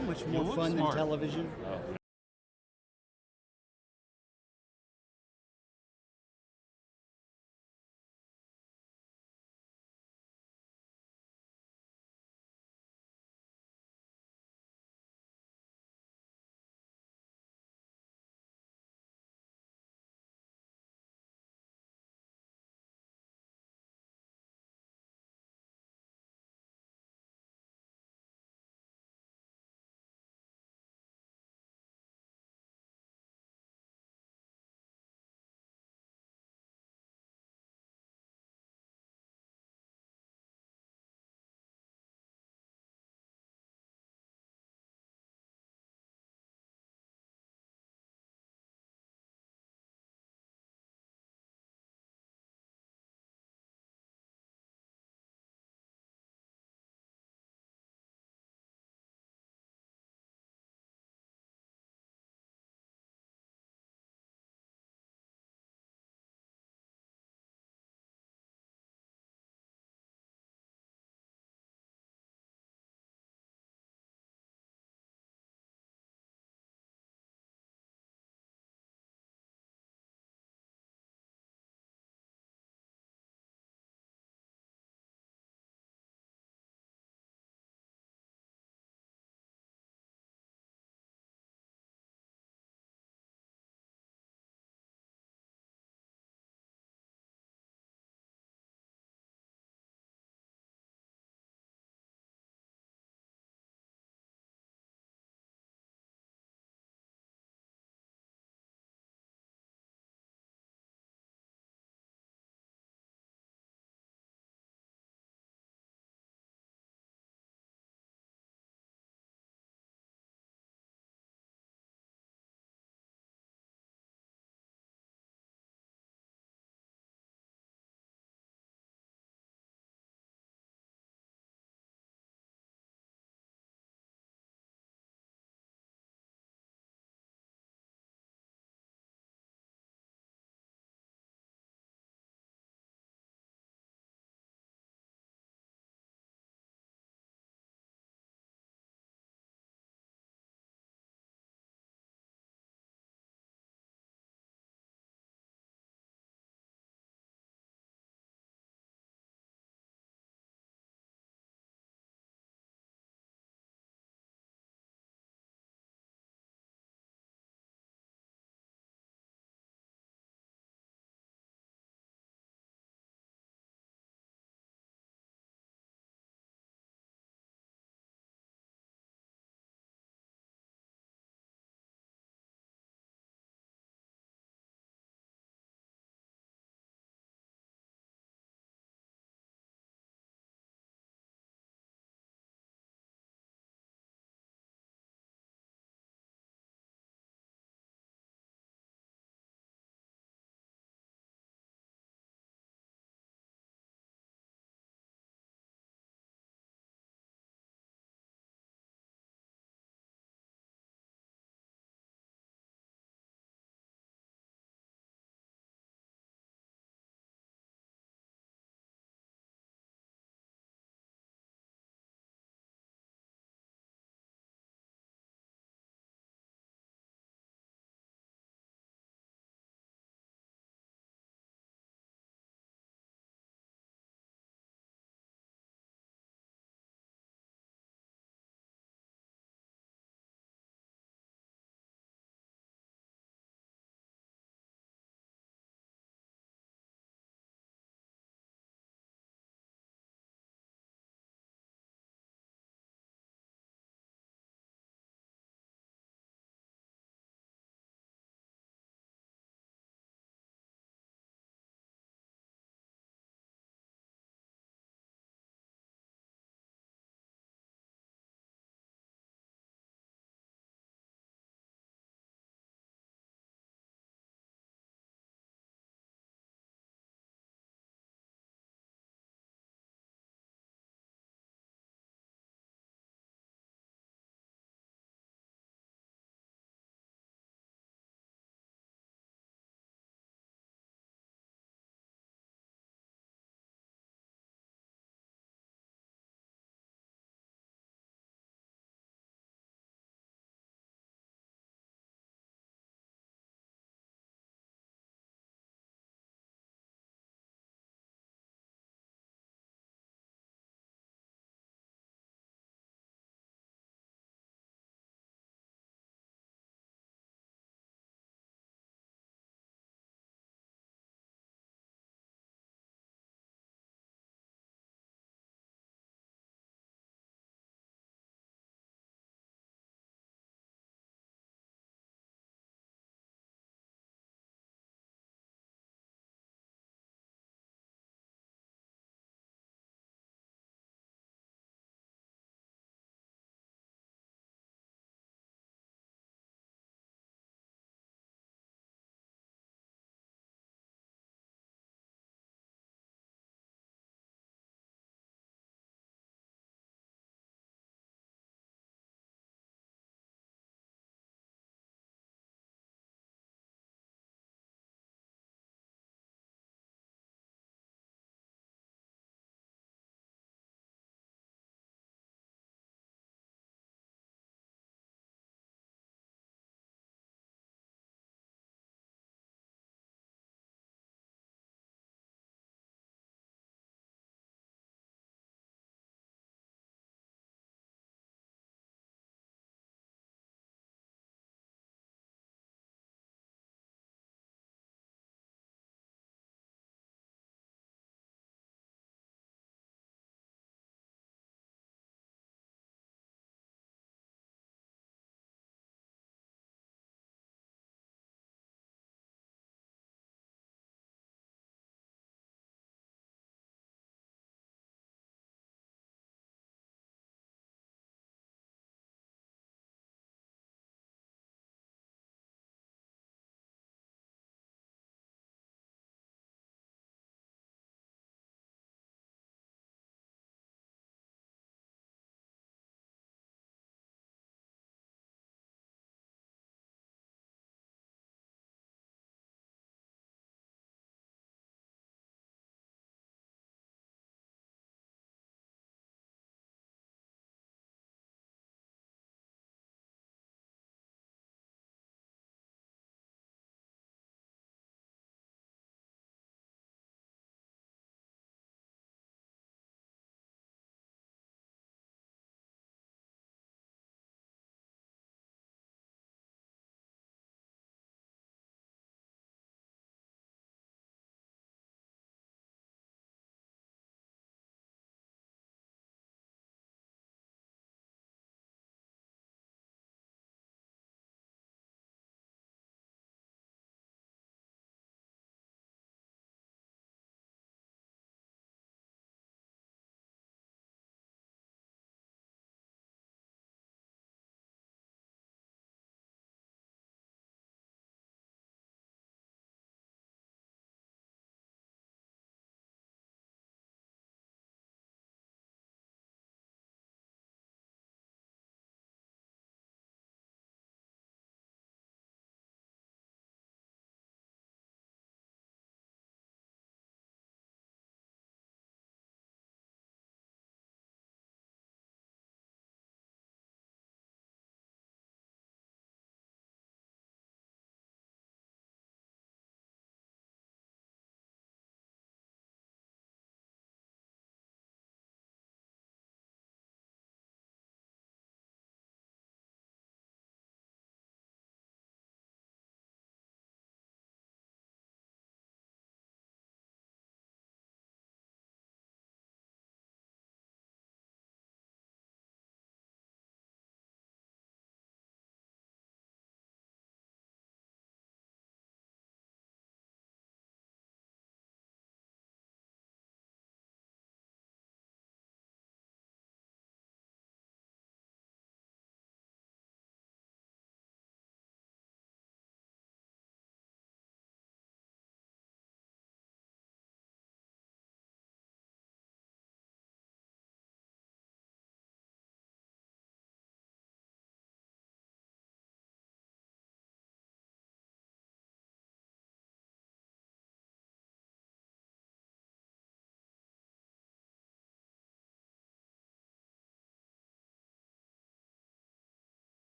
so much You more look fun smart. than television. Oh.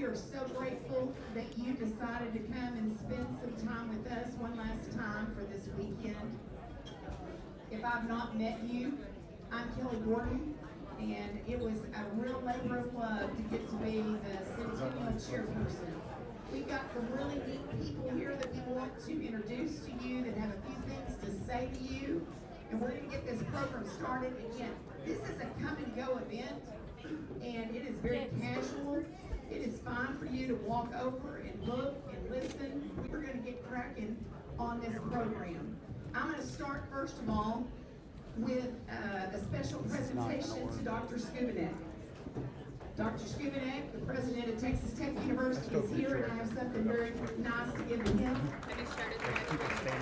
We are so grateful that you decided to come and spend some time with us one last time for this weekend. If I've not met you, I'm Kelly Gordon, and it was a real labor of love to get to be the Centennial Chairperson. We've got some really neat people here that we want to introduce to you that have a few things to say to you, and we're going to get this program started. Again, this is a come and go event, and it is very casual. It is fine for you to walk over and look and listen. We're going to get cracking on this program. I'm going to start, first of all, with a special presentation to Dr. Skubanek. Dr. Skubanek, the president of Texas Tech University, is here, and I have something very nice to give to him. Have you started the registration?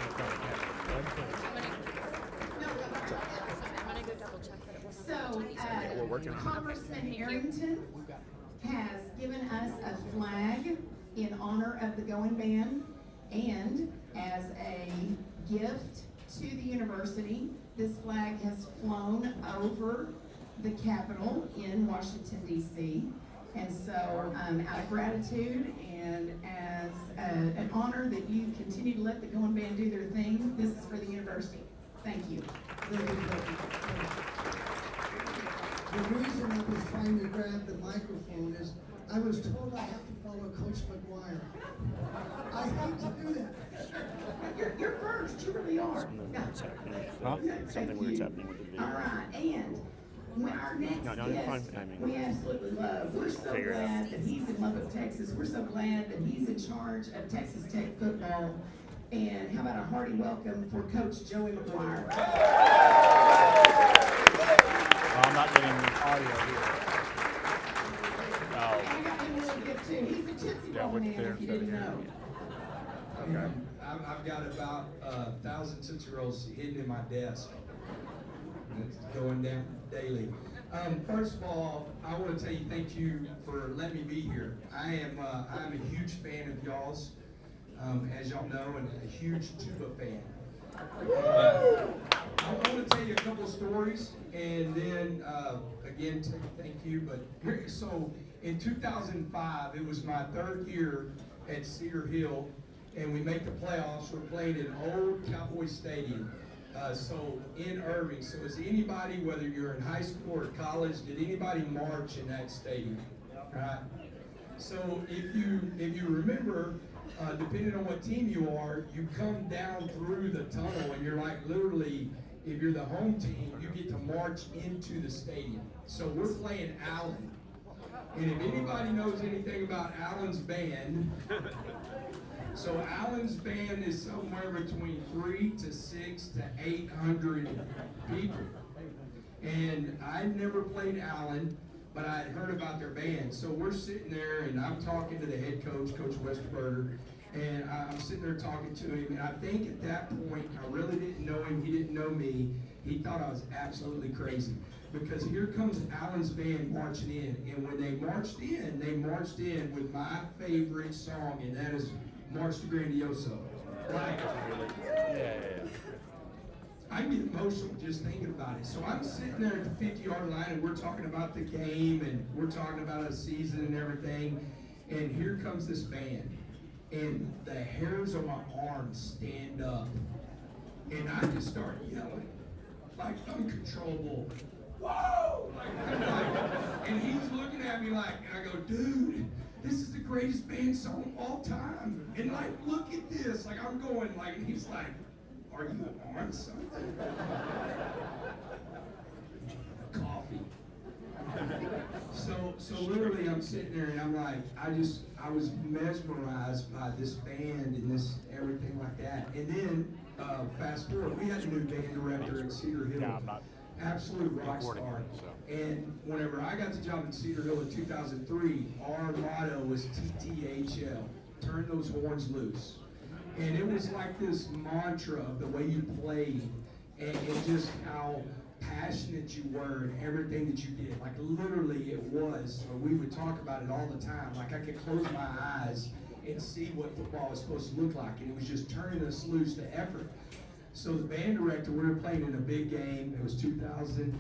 I'm going to go double check that it was. So, Congressman Arrington has given us a flag in honor of the Going Band, and as a gift to the university, this flag has flown over the Capitol in Washington, D.C. And so, out of gratitude and as an honor that you continue to let the Going Band do their thing, this is for the university. Thank you. The reason I was trying to grab the microphone is I was told I have to follow Coach McGuire. I hate to do that. You're first. You really are. Something weird's happening with the video. All right, and when our next guest, we absolutely love. We're so glad that he's in Lubbock, Texas. We're so glad that he's in charge of Texas Tech football. And how about a hearty welcome for Coach Joey McGuire? I'm not getting audio here. I got him really good too. He's a Tootsie Roll man, if you didn't know. Okay. I've got about 1,000 Tootsie Rolls hidden in my desk. It's going down daily. First of all, I want to tell you thank you for letting me be here. I'm a huge fan of y'all's, as y'all know, and a huge tuba fan. I want to tell you a couple of stories, and then again, thank you. But so in 2005, it was my third year at Cedar Hill, and we make the playoffs. We're playing in old Cowboy Stadium, so in Irving. So is anybody, whether you're in high school or college, did anybody march in that stadium? Right. So if you remember, depending on what team you are, you come down through the tunnel, and you're like literally, if you're the home team, you get to march into the stadium. So we're playing Allen. And if anybody knows anything about Allen's band, so Allen's band is somewhere between 300 to 600 to 800 people. And I'd never played Allen, but I had heard about their band. So we're sitting there, and I'm talking to the head coach, Coach Westerberger, and I'm sitting there talking to him. And I think at that point, I really didn't know him. He didn't know me. He thought I was absolutely crazy. Because here comes Allen's band marching in. And when they marched in with my favorite song, and that is March to Grandioso. Like, I get emotional just thinking about it. So I'm sitting there at the 50-yard line, and we're talking about the game, and we're talking about a season and everything. And here comes this band, and the hairs on my arms stand up, and I just start yelling like uncontrollable. Whoa! And he's looking at me like, and I go, dude, this is the greatest band song of all time. And like, look at this. Like, I'm going like, and he's like, are you on something? Coffee. So literally I'm sitting there, and I'm like, I was mesmerized by this band and this everything like that. And then fast forward, we had a new band director at Cedar Hill. Absolute rock star. And whenever I got the job at Cedar Hill in 2003, our motto was TTHL, turn those horns loose. And it was like this mantra of the way you played, and just how passionate you were and everything that you did. Like literally it was, or we would talk about it all the time. Like I could close my eyes and see what football was supposed to look like, and it was just turning us loose to effort. So the band director, we were playing in a big game. It was 2000,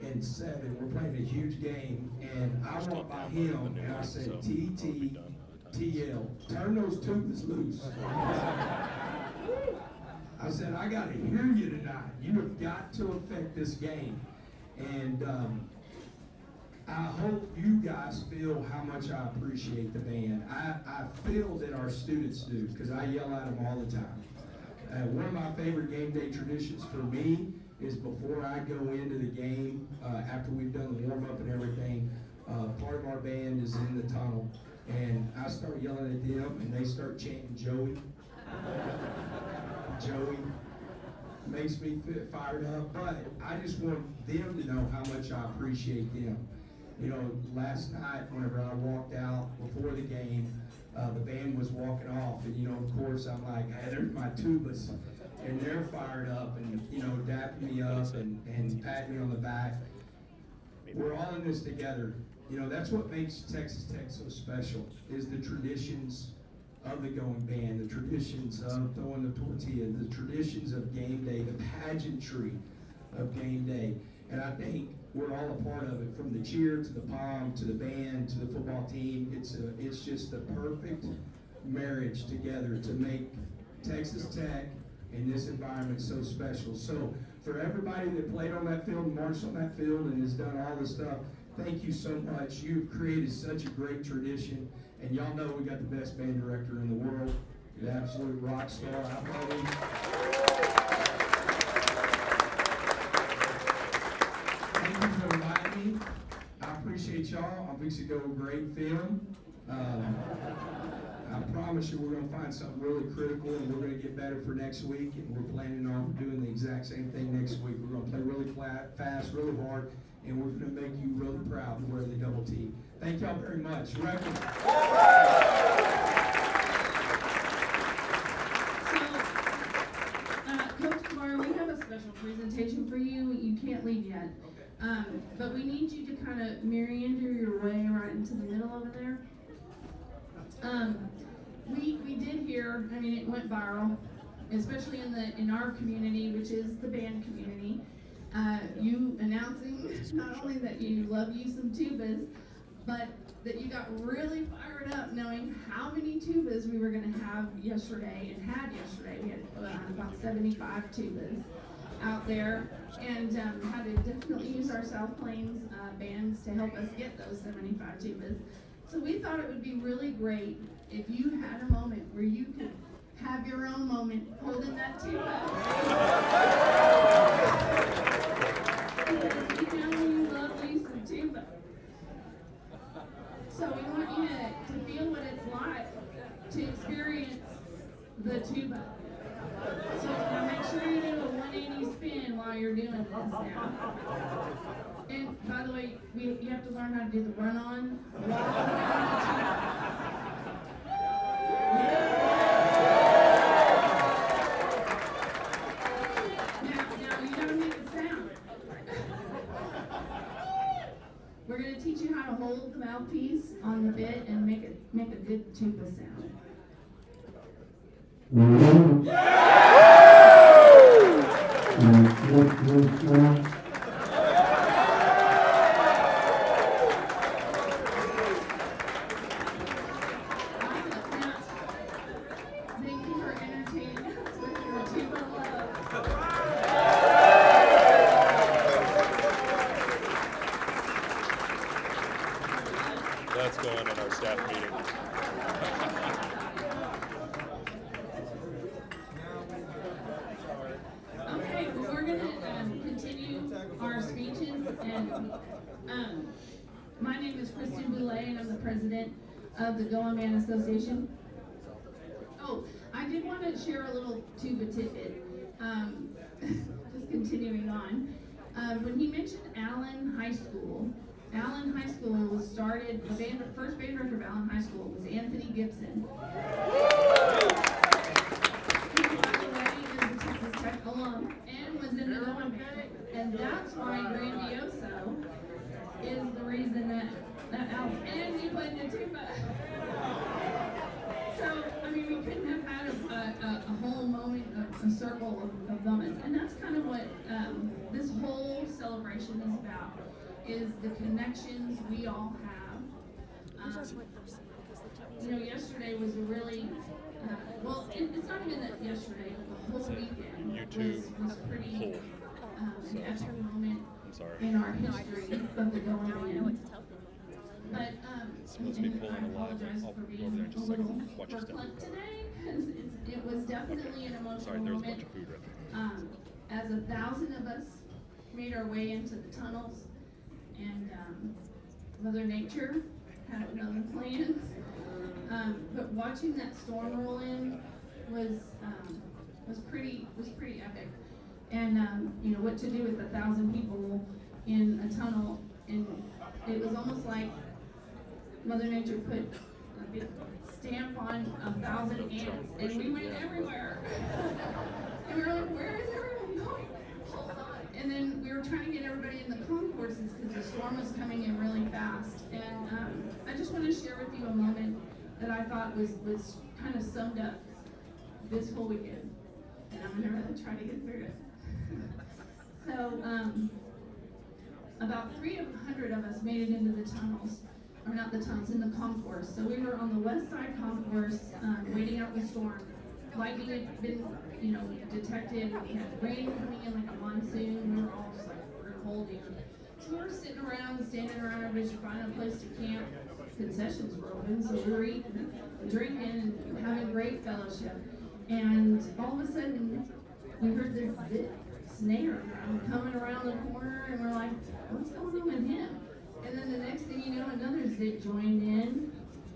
and 7. We're playing a huge game, and I walked by him and I said, TTTL, turn those tubas loose. I said, I got to hear you tonight. You have got to affect this game. And I hope you guys feel how much I appreciate the band. I feel that our students do, because I yell at them all the time. One of my favorite game day traditions for me is before I go into the game, after we've done the warm-up and everything, part of our band is in the tunnel, and I start yelling at them, and they start chanting Joey. Joey makes me fired up, but I just want them to know how much I appreciate them. You know, last night, whenever I walked out before the game, the band was walking off, and, you know, of course, I'm like, hey, there's my tubas, and they're fired up, and, you know, dapping me up and patting me on the back. We're all in this together. You know, that's what makes Texas Tech so special, is the traditions of the going band, the traditions of throwing the tortilla, the traditions of game day, the pageantry of game day. And I think we're all a part of it, from the cheer to the pom to the band to the football team. It's just the perfect marriage together to make Texas Tech in this environment so special. So for everybody that played on that field, marched on that field, and has done all this stuff, thank you so much. You've created such a great tradition, and y'all know we got the best band director in the world, the absolute rock star. I love him. Thank you for inviting me. I appreciate y'all. I'm fixing to go with great film. I promise you we're going to find something really critical, and we're going to get better for next week, and we're planning on doing the exact same thing next week. We're going to play really fast, really hard, and we're going to make you really proud to wear the double T. Thank y'all very much. Record. Coach Kamara, we have a special presentation for you. You can't leave yet. But we need you to kind of meander your way right into the middle over there. We did hear, I mean, it went viral, especially in our community, which is the band community. You announcing not only that you love you some tubas, but that you got really fired up knowing how many tubas we were going to have yesterday and had yesterday. We had about 75 tubas out there, and had to definitely use our South Plains bands to help us get those 75 tubas. So we thought it would be really great if you had a moment where you could have your own moment holding that tuba. Because we know you love you some tuba. So we want you to feel what it's like to experience the tuba. So now make sure you do a 180 spin while you're doing this now. And by the way, you have to learn how to do the run-on. Now you don't need the sound. We're going to teach you how to hold the mouthpiece on the bit and make a good tuba sound. Thank you for entertaining us with your tuba love. That's going in our staff meeting. Okay, well, we're going to continue our speeches, and my name is Kristen Boulay, and I'm the president of the Going Man Association. Oh, I did want to share a little tuba tidbit, just continuing on. When he mentioned Allen High School was started, the first band director of Allen High School was Anthony Gibson. Who, by the way, is a Texas Tech alum and was in the Going Band. And that's why Grandioso is the reason that Allen, and he played the tuba. So, I mean, we couldn't have had a whole moment of a circle of moments. And that's kind of what this whole celebration is about, is the connections we all have. You know, yesterday was a really, well, it's not even that yesterday, the whole weekend was pretty an epic moment in our history of the going band. But, and I apologize for being a little verklempt today, because it was definitely an emotional moment. As 1,000 of us made our way into the tunnels, and Mother Nature had other plans. But watching that storm roll in was pretty epic. And you know, what to do with 1,000 people in a tunnel, and it was almost like Mother Nature put a big stamp on 1,000 ants, and we went everywhere. And we were like, where is everyone going? Hold on. And then we were trying to get everybody in the concourses because the storm was coming in really fast. And I just want to share with you a moment that I thought was kind of summed up this whole weekend. And I'm going to really try to get through it. So, about 300 of us made it into the tunnels, or not the tunnels, in the concourse. So we were on the west side concourse, waiting out the storm. Lightning had been, you know, detected. We had rain coming in like a monsoon. We were all just like, we're gonna hold you. So we were sitting around, standing around, everybody should find a place to camp. Concessions were open, so we were eating, drinking, and having great fellowship. And all of a sudden, we heard this zit snare drum coming around the corner, and we're like, what's going on with him? And then the next thing you know, another zit joined in.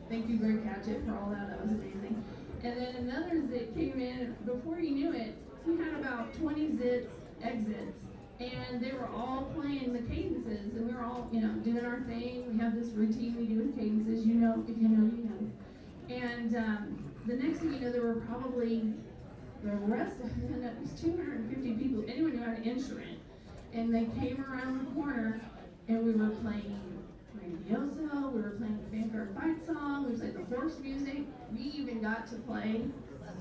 Thank you, Greg Hatchett, for all that was amazing. And then another zit came in, and before you knew it, we had about 20 zits, exits, and they were all playing the cadences, and we were all, you know, doing our thing. We have this routine we do with cadences, you know, if you know, you know. And the next thing you know, there were probably the rest of it, it was 250 people, anyone who had an instrument, and they came around the corner, and we were playing Grandioso, we were playing the Fanfare Fight song, we played the horse music, we even got to play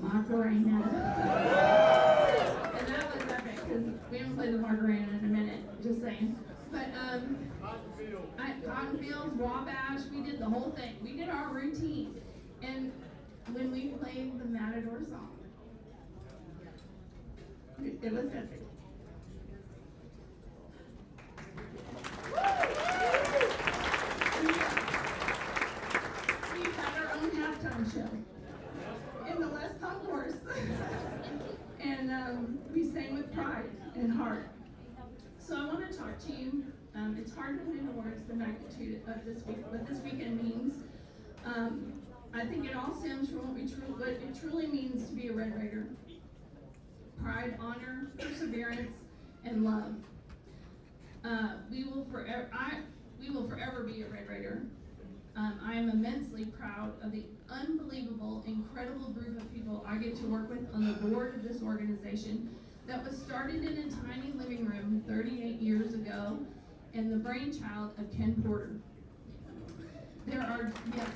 Macarena. And that was epic, because we haven't played the Macarena in a minute, just saying. But Cotton Fields, Wabash, we did the whole thing. We did our routine. And when we played the Matador song, it was epic. We had our own halftime show in the West Concourse. And we sang with pride and heart. So I want to talk to you. It's hard to put into words the magnitude of this week, what this weekend means. I think it all stems from what it truly means to be a Red Raider. Pride, honor, perseverance, and love. We will forever be a Red Raider. I am immensely proud of the unbelievable, incredible group of people I get to work with on the board of this organization that was started in a tiny living room 38 years ago, and the brainchild of Ken Porter. There are, yes.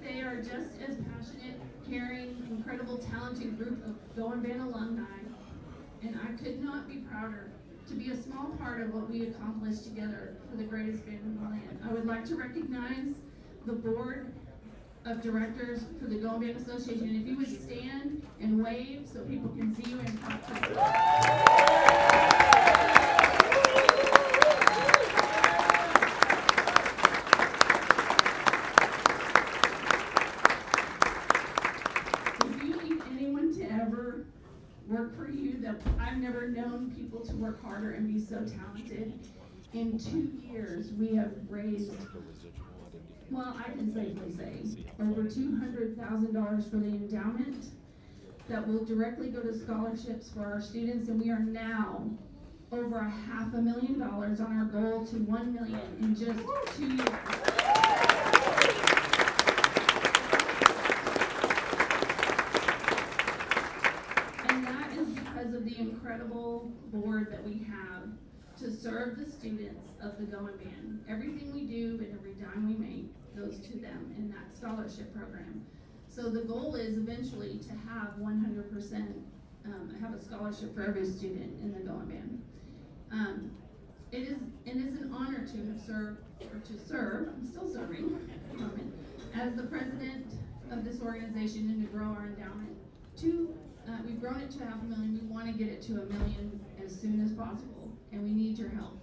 They are just as passionate, caring, incredible, talented group of Going Band alumni, and I could not be prouder to be a small part of what we accomplished together for the greatest band in the land. I would like to recognize the board of directors for the Going Band Association. If you would stand and wave so people can see you and talk to you. If you need anyone to ever work for you, that I've never known people to work harder and be so talented. In 2 years, we have raised, well, I can safely say, over $200,000 for the endowment that will directly go to scholarships for our students, and we are now over $500,000 on our goal to $1 million in just 2 years. And that is because of the incredible board that we have to serve the students of the Going Band. Everything we do and every dime we make goes to them in that scholarship program. So the goal is eventually to have 100%, have a scholarship for every student in the Going Band. It is an honor to have served, I'm still serving, as the president of this organization and to grow our endowment. We've grown it to $500,000. We want to get it to $1 million as soon as possible, and we need your help.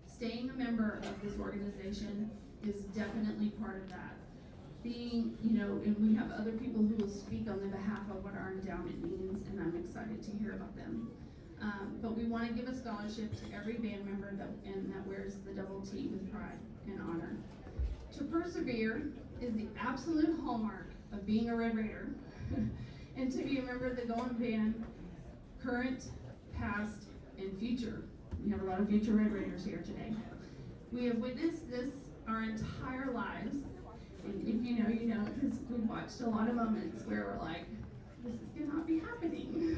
Staying a member of this organization is definitely part of that. Being, and we have other people who will speak on the behalf of what our endowment means, and I'm excited to hear about them. But we want to give a scholarship to every band member that wears the double T with pride and honor. To persevere is the absolute hallmark of being a Red Raider, and to be a member of the Going Band, current, past, and future. We have a lot of future Red Raiders here today. We have witnessed this our entire lives, and if you know, you know, because we've watched a lot of moments where we're like, this cannot be happening.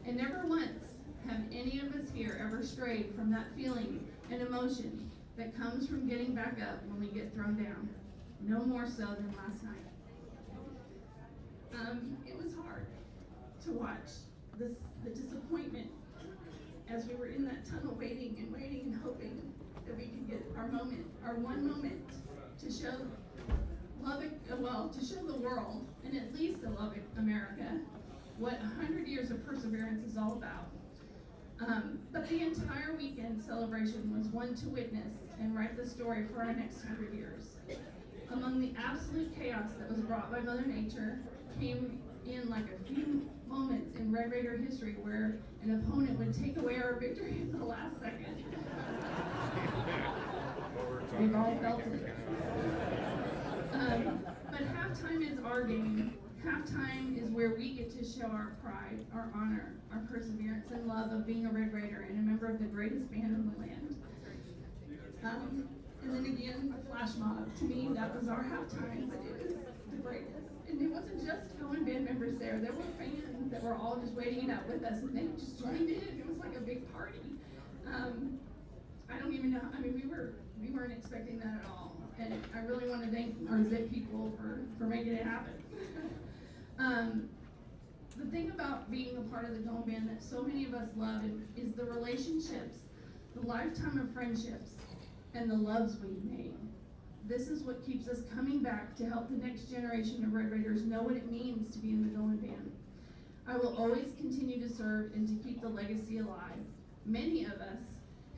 And never once have any of us here ever strayed from that feeling and emotion that comes from getting back up when we get thrown down. No more so than last night. It was hard to watch the disappointment as we were in that tunnel waiting and hoping that we could get our moment, our one moment to show to show the world, and at least the Lubbock, America, what 100 years of perseverance is all about. But the entire weekend celebration was one to witness and write the story for our next 100 years. Among the absolute chaos that was brought by Mother Nature came in like a few moments in Red Raider history where an opponent would take away our victory at the last second. We've all felt it. But halftime is our game. Halftime is where we get to show our pride, our honor, our perseverance, and love of being a Red Raider and a member of the greatest band in the land. And then again, the flash mob. To me, that was our halftime, but it was the greatest. And it wasn't just Going Band members there. There were fans that were all just waiting it out with us, and they just joined in. It was like a big party. I don't even know. I mean, we weren't expecting that at all. And I really want to thank our ZIP people for making it happen. The thing about being a part of the Going Band that so many of us love is the relationships, the lifetime of friendships, and the loves we've made. This is what keeps us coming back to help the next generation of Red Raiders know what it means to be in the Going Band. I will always continue to serve and to keep the legacy alive. Many of us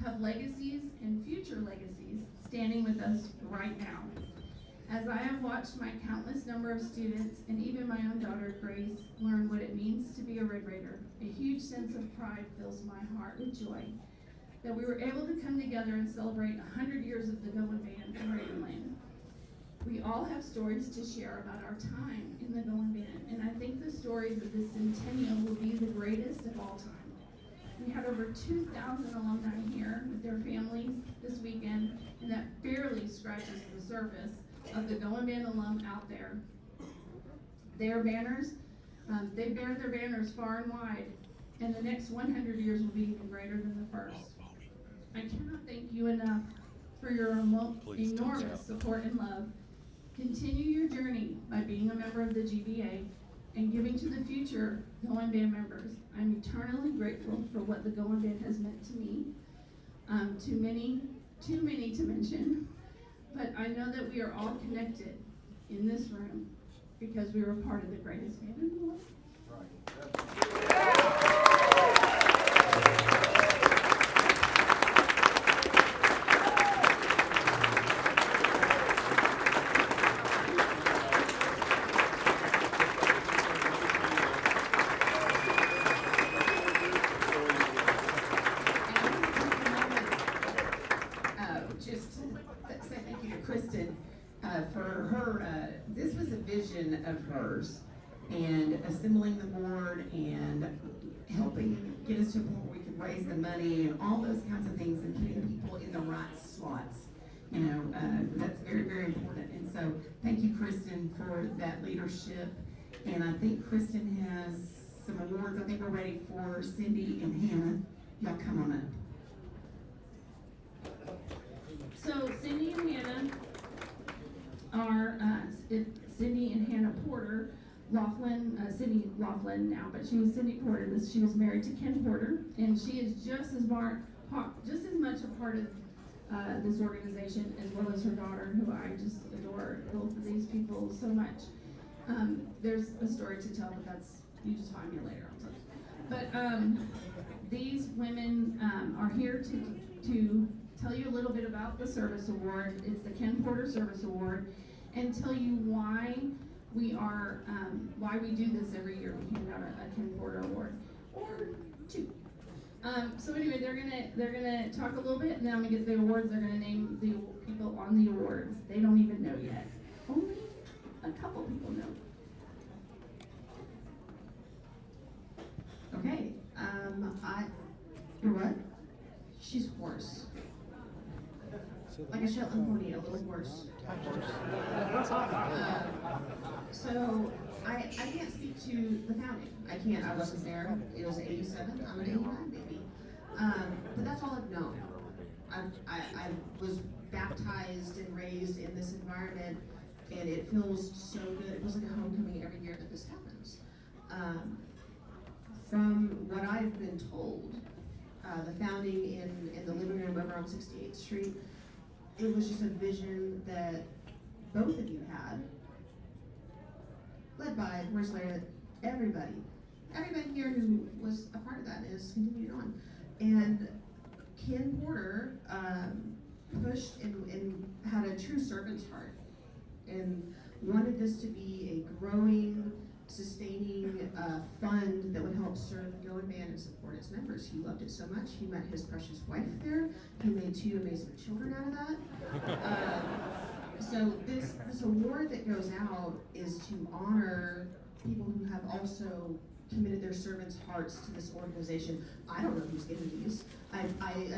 have legacies and future legacies standing with us right now. As I have watched my countless number of students and even my own daughter Grace learn what it means to be a Red Raider, a huge sense of pride fills my heart with joy that we were able to come together and celebrate 100 years of the Going Band in Raiderland. We all have stories to share about our time in the Going Band, and I think the stories of this centennial will be the greatest of all time. We had over 2,000 alumni here with their families this weekend, and that barely scratches the surface of the Going Band alum out there. Their banners, they bear their banners far and wide, and the next 100 years will be even greater than the first. I cannot thank you enough for your enormous support and love. Continue your journey by being a member of the GBA and giving to the future Going Band members. I'm eternally grateful for what the Going Band has meant to me. Too many to mention, but I know that we are all connected in this room because we were part of the greatest band in the world. This was a vision of hers, and assembling the board and helping get us to a point where we could raise the money and all those kinds of things and putting people in the right slots. That's very, very important. And so thank you, Kristen, for that leadership. And I think Kristen has some awards. I think we're ready for Cindy and Hannah. Y'all come on up. Porter. Laughlin, Cindy Laughlin now, but she was Cindy Porter. She was married to Ken Porter, and she is just as much a part of this organization as well as her daughter, who I just adore both of these people so much. There's a story to tell, but you just find me later. But these women are here to tell you a little bit about the Service Award. It's the Ken Porter Service Award, and tell you why we do this every year. We hand out a Ken Porter Award, or two. So anyway, they're gonna talk a little bit, and then I'm gonna get the awards. They're gonna name the people on the awards. They don't even know yet. Only a couple people know. Okay, you're what? She's hoarse. Like a Shetland pony, a little hoarse. So, I can't speak to the founding. I can't, I wasn't there. It was 87, I'm an 89 baby. But that's all I've known. I was baptized and raised in this environment, and it feels so good. It feels like a homecoming every year that this happens. From what I've been told, the founding in the living room over on 68th Street, it was just a vision that both of you had, led by, where's Larry, everybody here who was a part of that is continuing on. And Ken Porter pushed and had a true servant's heart and wanted this to be a growing, sustaining fund that would help serve the Going Man and support its members. He loved it so much. He met his precious wife there. He made 2 amazing children out of that. So this award that goes out is to honor people who have also committed their servants' hearts to this organization. I don't know who's getting these. I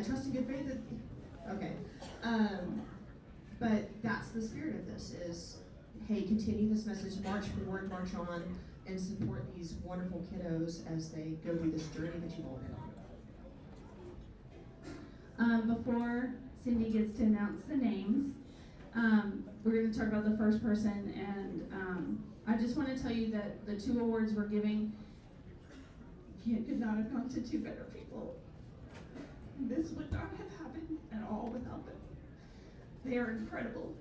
trust in good faith that, okay. But that's the spirit of this is, hey, continue this message, march forward, march on, and support these wonderful kiddos as they go through this journey that you've all been on. Before Cindy gets to announce the names, we're going to talk about the first person, and I just want to tell you that the 2 awards we're giving could not have gone to 2 better people. This would not have happened at all without them. They are incredible,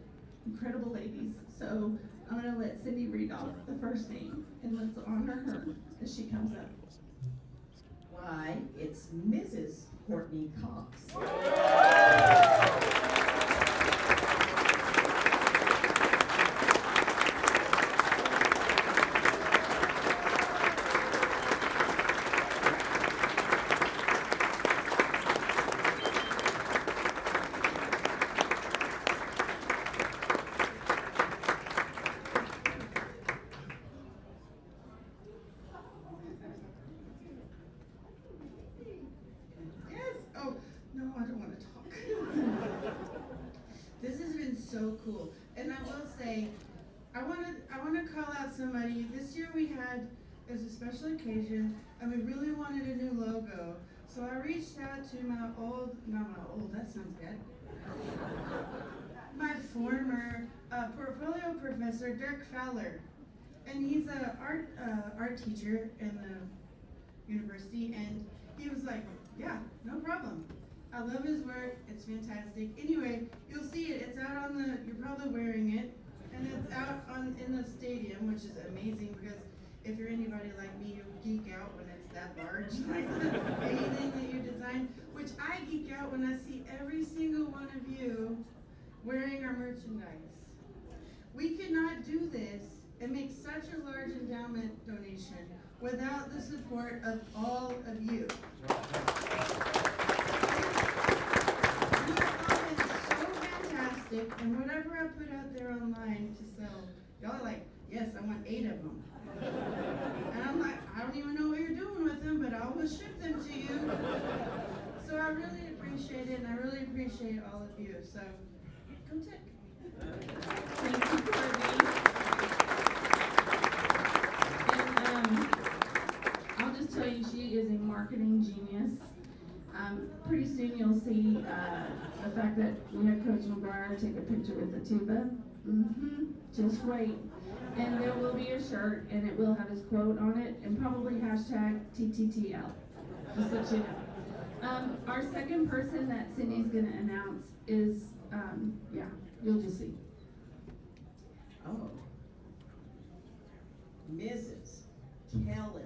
incredible ladies. So I'm going to let Cindy read off the first name, and let's honor her as she comes up. Why, it's Mrs. Courtney Cox. So cool. And I will say, I want to call out somebody. This year we had, it was a special occasion, and we really wanted a new logo. So I reached out to that sounds bad. My former portfolio professor, Dirk Fowler. And he's an art teacher in the university, and he was like, yeah, no problem. I love his work, it's fantastic. Anyway, you'll see it, it's out on you're probably wearing it, and it's out in the stadium, which is amazing because if you're anybody like me, you geek out when it's that large, like anything that you design, which I geek out when I see every single one of you wearing our merchandise. We could not do this and make such a large endowment donation without the support of all of you. And whatever I put out there online to sell, y'all are like, yes, I want 8 of them. And I'm like, I don't even know what you're doing with them, but I will ship them to you. So I really appreciate it, and I really appreciate all of you. So, come check. Thank you, Courtney. And I'll just tell you, she is a marketing genius. Pretty soon you'll see the fact that we had Coach McGuire take a picture with the tuba. Just wait. And there will be a shirt, and it will have his quote on it, and probably hashtag TTTL. Just let you know. Our second person that Cindy's gonna announce is, yeah, you'll just see. Oh. Mrs. Kelly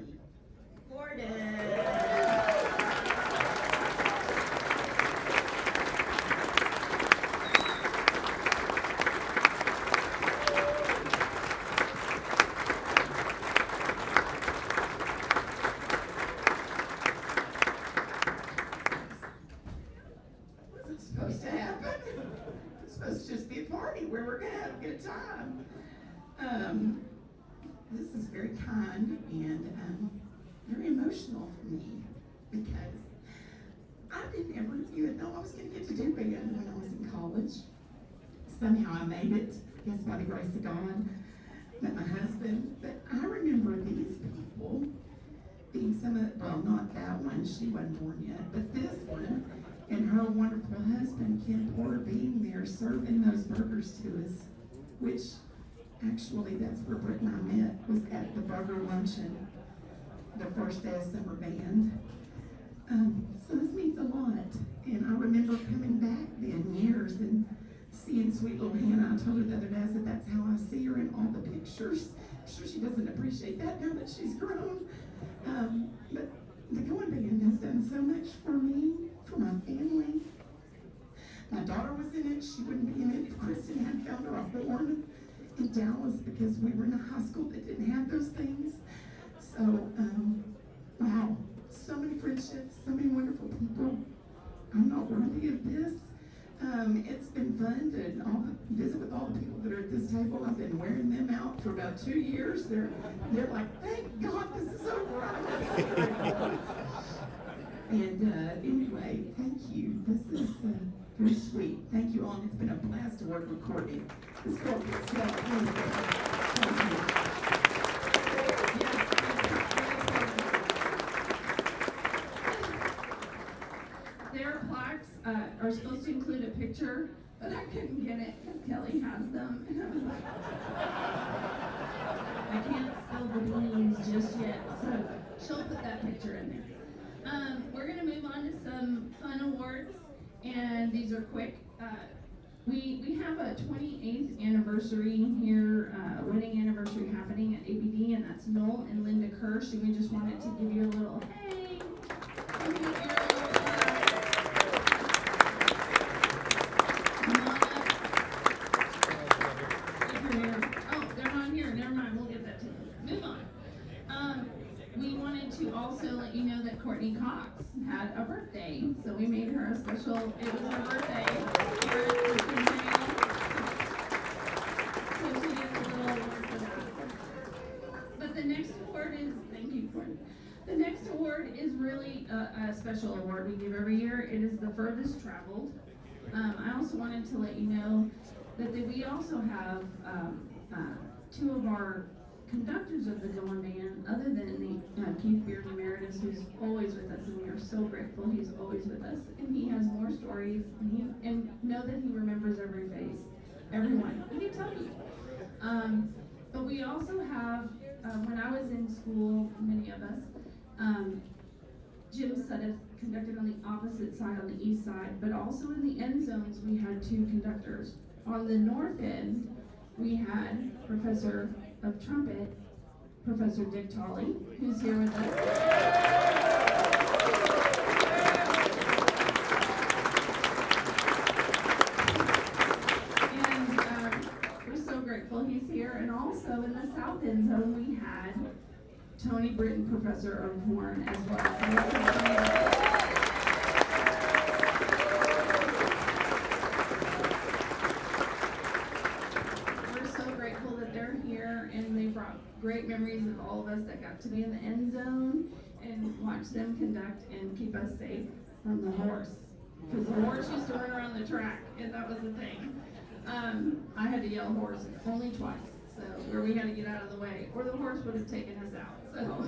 Gordon. Wasn't supposed to happen. It's supposed to just be a party where we're gonna have a good time. This is very kind and very emotional for me because I didn't ever even know I was gonna get to do band when I was in college. Somehow I made it, I guess by the grace of God, met my husband. But I remember these people being well, not that one, she wasn't born yet, but this one and her wonderful husband, Ken Porter, being there serving those burgers to us, which actually that's where Britt and I met, was at the burger luncheon, the first day of summer band. So this means a lot. And I remember coming back then years and seeing sweet little Hannah. I told her the other day, I said, that's how I see her in all the pictures. I'm sure she doesn't appreciate that now that she's grown. But the Going Band has done so much for me, for my family. My daughter was in it. She wouldn't be in it if Kristen hadn't found her a horn in Dallas because we were in a high school that didn't have those things. So, wow, so many friendships, so many wonderful people. I'm not worthy of this. It's been fun to visit with all the people that are at this table. I've been wearing them out for about 2 years. They're like, thank God this is over. And anyway, thank you. This is very sweet. Thank you all. And it's been a blast to work with Courtney. This girl gets thank you. Their plaques are supposed to include a picture, but I couldn't get it because Kelly has them. And I was like, I can't spill the beans just yet. So she'll put that picture in there. We're going to move on to some fun awards, and these are quick. We have a 28th anniversary here, wedding anniversary happening at ABD, and that's Noel and Linda Kirsch, and we just wanted to give you a little, hey, come here. Oh, they're not here. Never mind. We'll get that to you. Move on. We wanted to also let you know that Courtney Cox had a birthday, so we made her a special. It was her birthday here at the Centennial. So she gets a little award for that. But the next award is, thank you, Courtney. The next award is really a special award we give every year. It is the furthest traveled. I also wanted to let you know that we also have two of our conductors of the Going Band, other than the Keith Beard Emeritus, who's always with us, and we are so grateful he's always with us, and he has more stories, and know that he remembers every face, everyone. He can tell you. But we also have, when I was in school, many of us, Jim Sudduth conducted on the opposite side, on the east side, but also in the end zones we had two conductors. On the north end, we had Professor of Trumpet, Professor Dick Tolley, who's here with us. And we're so grateful he's here. And also in the south end zone, we had Tony Britton, Professor of Horn, as well. Great memories of all of us that got to be in the end zone and watch them conduct and keep us safe from the horse. Because the horse used to run around the track, and that was the thing. I had to yell horse only twice, so where we had to get out of the way, or the horse would have taken us out. So,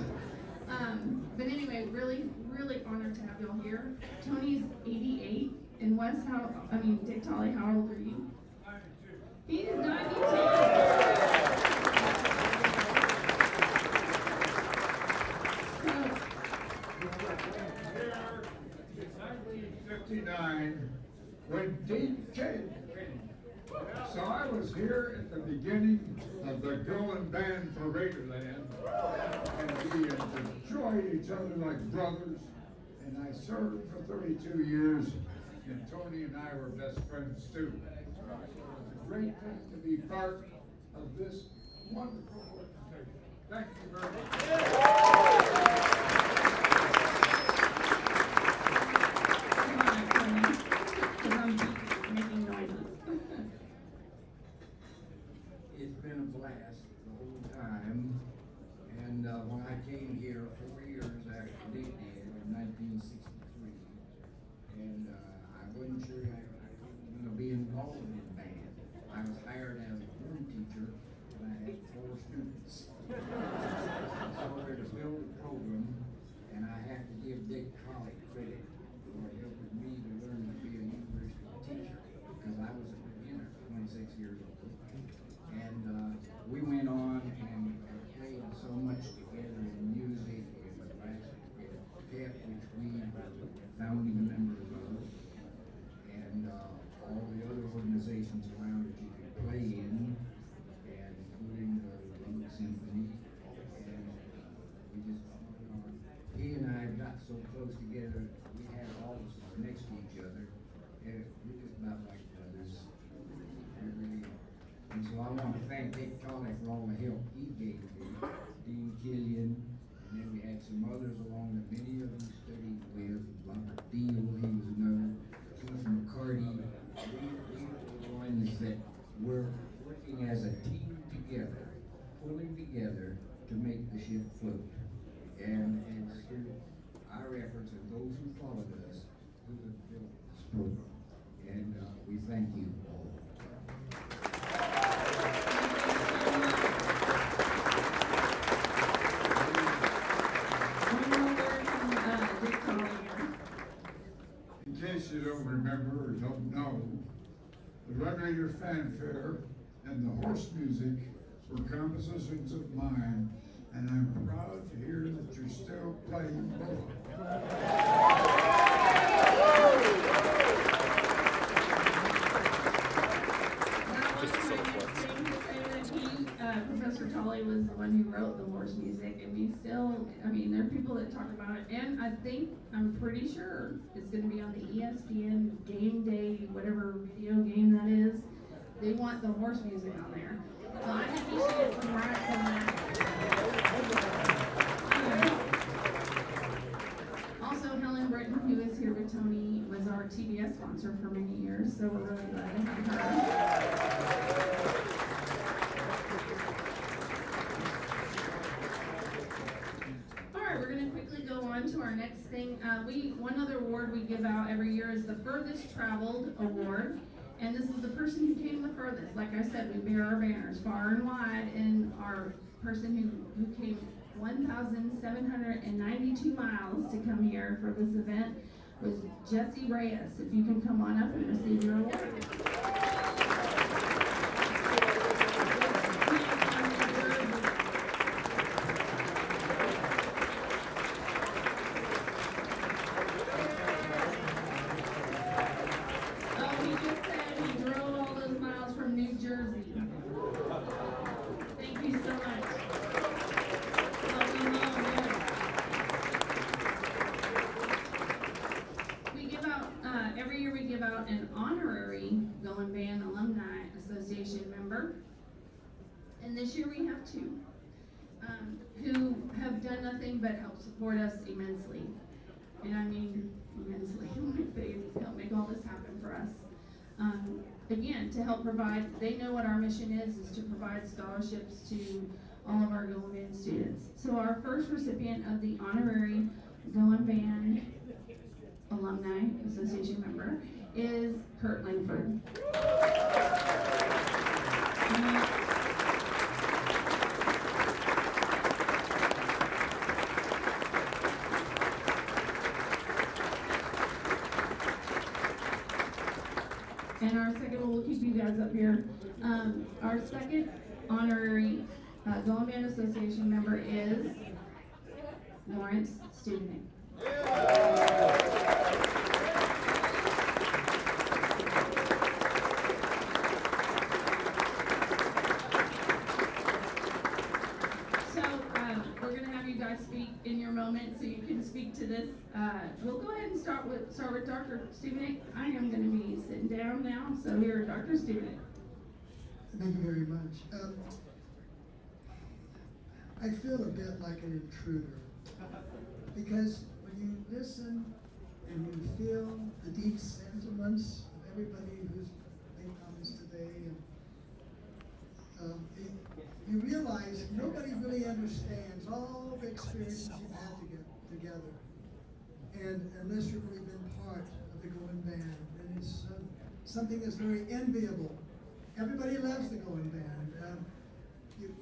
but anyway, really, really honored to have y'all here. Tony's 88, and Dick Tolley, how old are you? He is 92. So, 1959 when Dean came. So I was here at the beginning of the going band for Raiderland, and we enjoyed each other like brothers, and I served for 32 years, and Tony and I were best friends too. It's a great thing to be part of this wonderful organization. Thank you very much. It's been a blast the whole time, and when I came here 4 years after they did in 1963, and I wasn't sure I was going to be involved in the band. I was hired as a room teacher, and I had 4 students. So we're to build a program, and I have to give Dick Colley credit for helping me to learn to be a university teacher, because I was a beginner, 26 years old. And we went on and played so much together in music and the last PEP, which we were founding members of, and all the other organizations around that you could play in, and including the Lubbock Symphony. And we just went on. He and I got so close together, we had all of us next to each other, and we're just about like brothers. We really are. And so I want to thank Dick Colley for all the help he gave me, Dean Killian, and then we had some others along that many of you studied with, Robert Deal, he was another, Keith McCarty. We were the ones that were working as a team together, pulling together to make the ship float. And it's through our efforts and those who followed us who have built this program. And we thank you all. In case you don't remember or don't know, the Red Raider Fanfare and the horse music were compositions of mine, and I'm proud to hear that you're still playing both. Professor Tolley was the one who wrote the horse music, and we still, I mean, there are people that talk about it, and I'm pretty sure it's gonna be on the ESPN Game Day, whatever video game that is. They want the horse music on there. So I think we should get some rights on that. Also, Helen Britton, who is here with Tony, was our TBS sponsor for many years, so we're really glad to have her. We're going to quickly go on to our next thing. One other award we give out every year is the Furthest Traveled Award. And this is the person who came the furthest. Like I said, we bear our banners far and wide. And our person who came 1,792 miles to come here for this event was Jesse Reyes. If you can come on up and receive your award. Every year we give out an honorary Going Band Alumni Association member. And this year we have 2 who have done nothing but help support us immensely. And I mean immensely. They help make all this happen for us. Again, to help provide, they know what our mission is to provide scholarships to all of our Going Band students. So our first recipient of the honorary Going Band Alumni Association member is Kurt Langford. And our second one, we'll keep you guys up here. Our second honorary Golden Band Association member is Lawrence Stubnick. So we're gonna have you guys speak in your moment, so you can speak to this. We'll go ahead and start with Dr. Stubnick. I am gonna be sitting down now, so here, Dr. Stubnick. Thank you very much. I feel a bit like an intruder because when you listen and you feel the deep sentiments of everybody who's made comments today, and you realize nobody really understands all the experiences you've had together, and unless you've really been part of the Going Band, and it's something that's very enviable. Everybody loves the Going Band.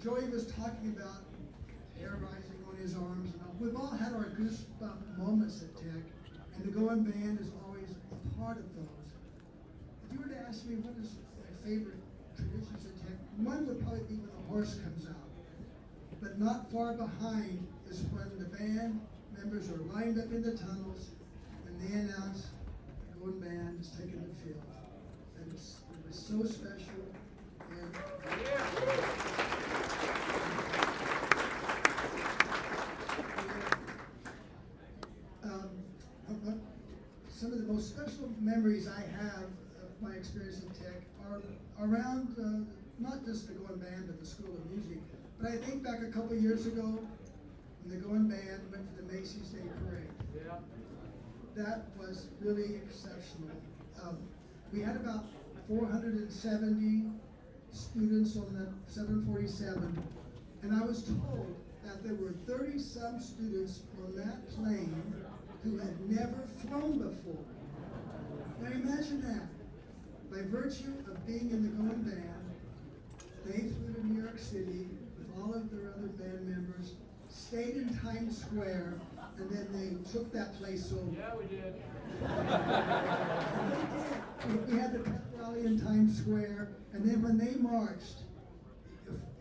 Joey was talking about hair rising on his arms, and all. We've all had our goosebump moments at Tech, and the Going Band is always a part of those. If you were to ask me what is my favorite traditions at Tech, one would probably be when the horse comes out. But not far behind is when the band members are lined up in the tunnels, and they announce the Going Band is taking the field. And it was so special. And some of the most special memories I have of my experience in Tech are around not just the Going Band, but the School of Music. But I think back a couple years ago when the Going Band went to the Macy's Day Parade. Yeah. That was really exceptional. We had about 470 students on the 747, and I was told that there were 30-some students on that plane who had never flown before. Now imagine that. By virtue of being in the Going Band, they flew to New York City with all of their other band members, stayed in Times Square, and then they took that place over. Yeah, we did. And they did. We had the pep rally in Times Square, and then when they marched,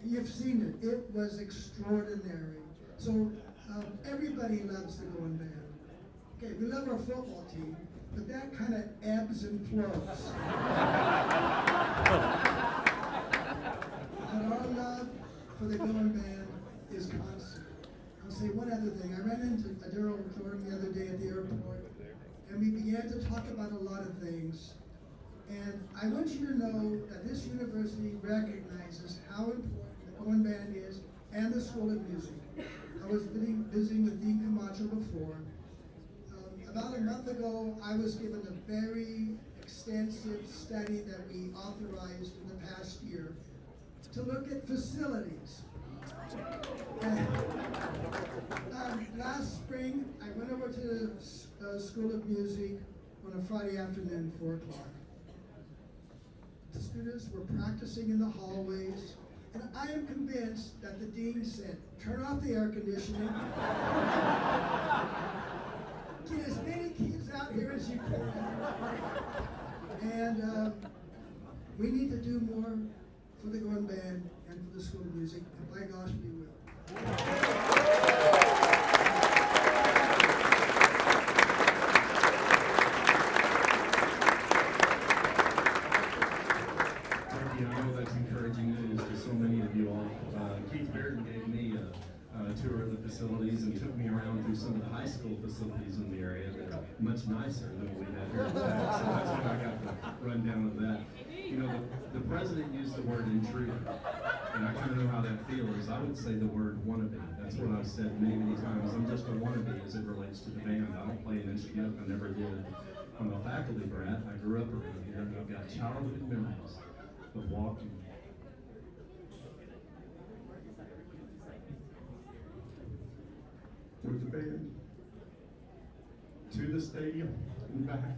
you've seen it. It was extraordinary. So everybody loves the Going Band. Okay, we love our football team, but that kind of ebbs and flows. But our love for the Going Band is constant. I'll say one other thing. I ran into Daryl Jordan the other day at the airport, and we began to talk about a lot of things. And I want you to know that this university recognizes how important the Going Band is and the School of Music. I was visiting with Dean Camacho before. About a month ago, I was given a very extensive study that we authorized in the past year to look at facilities. Last spring, I went over to the School of Music on a Friday afternoon, 4 o'clock. The students were practicing in the hallways, and I am convinced that the dean said, turn off the air conditioning. Get as many kids out here as you can. And we need to do more for the Going Band and for the School of Music, and by gosh, we will. Thank you. I know that's encouraging news to so many of you all. Keith Baird gave me a tour of the facilities and took me around through some of the high school facilities in the area that are much nicer than what we have here in Texas. So that's when I got the rundown of that. You know, the president used the word intruder, and I kind of know how that feels. I would say the word wannabe. That's what I've said many, many times. I'm just a wannabe as it relates to the band. I don't play an instrument. I never did. I'm a faculty brat. I grew up around here, and I've got childhood memories of walking with the band to the stadium and back.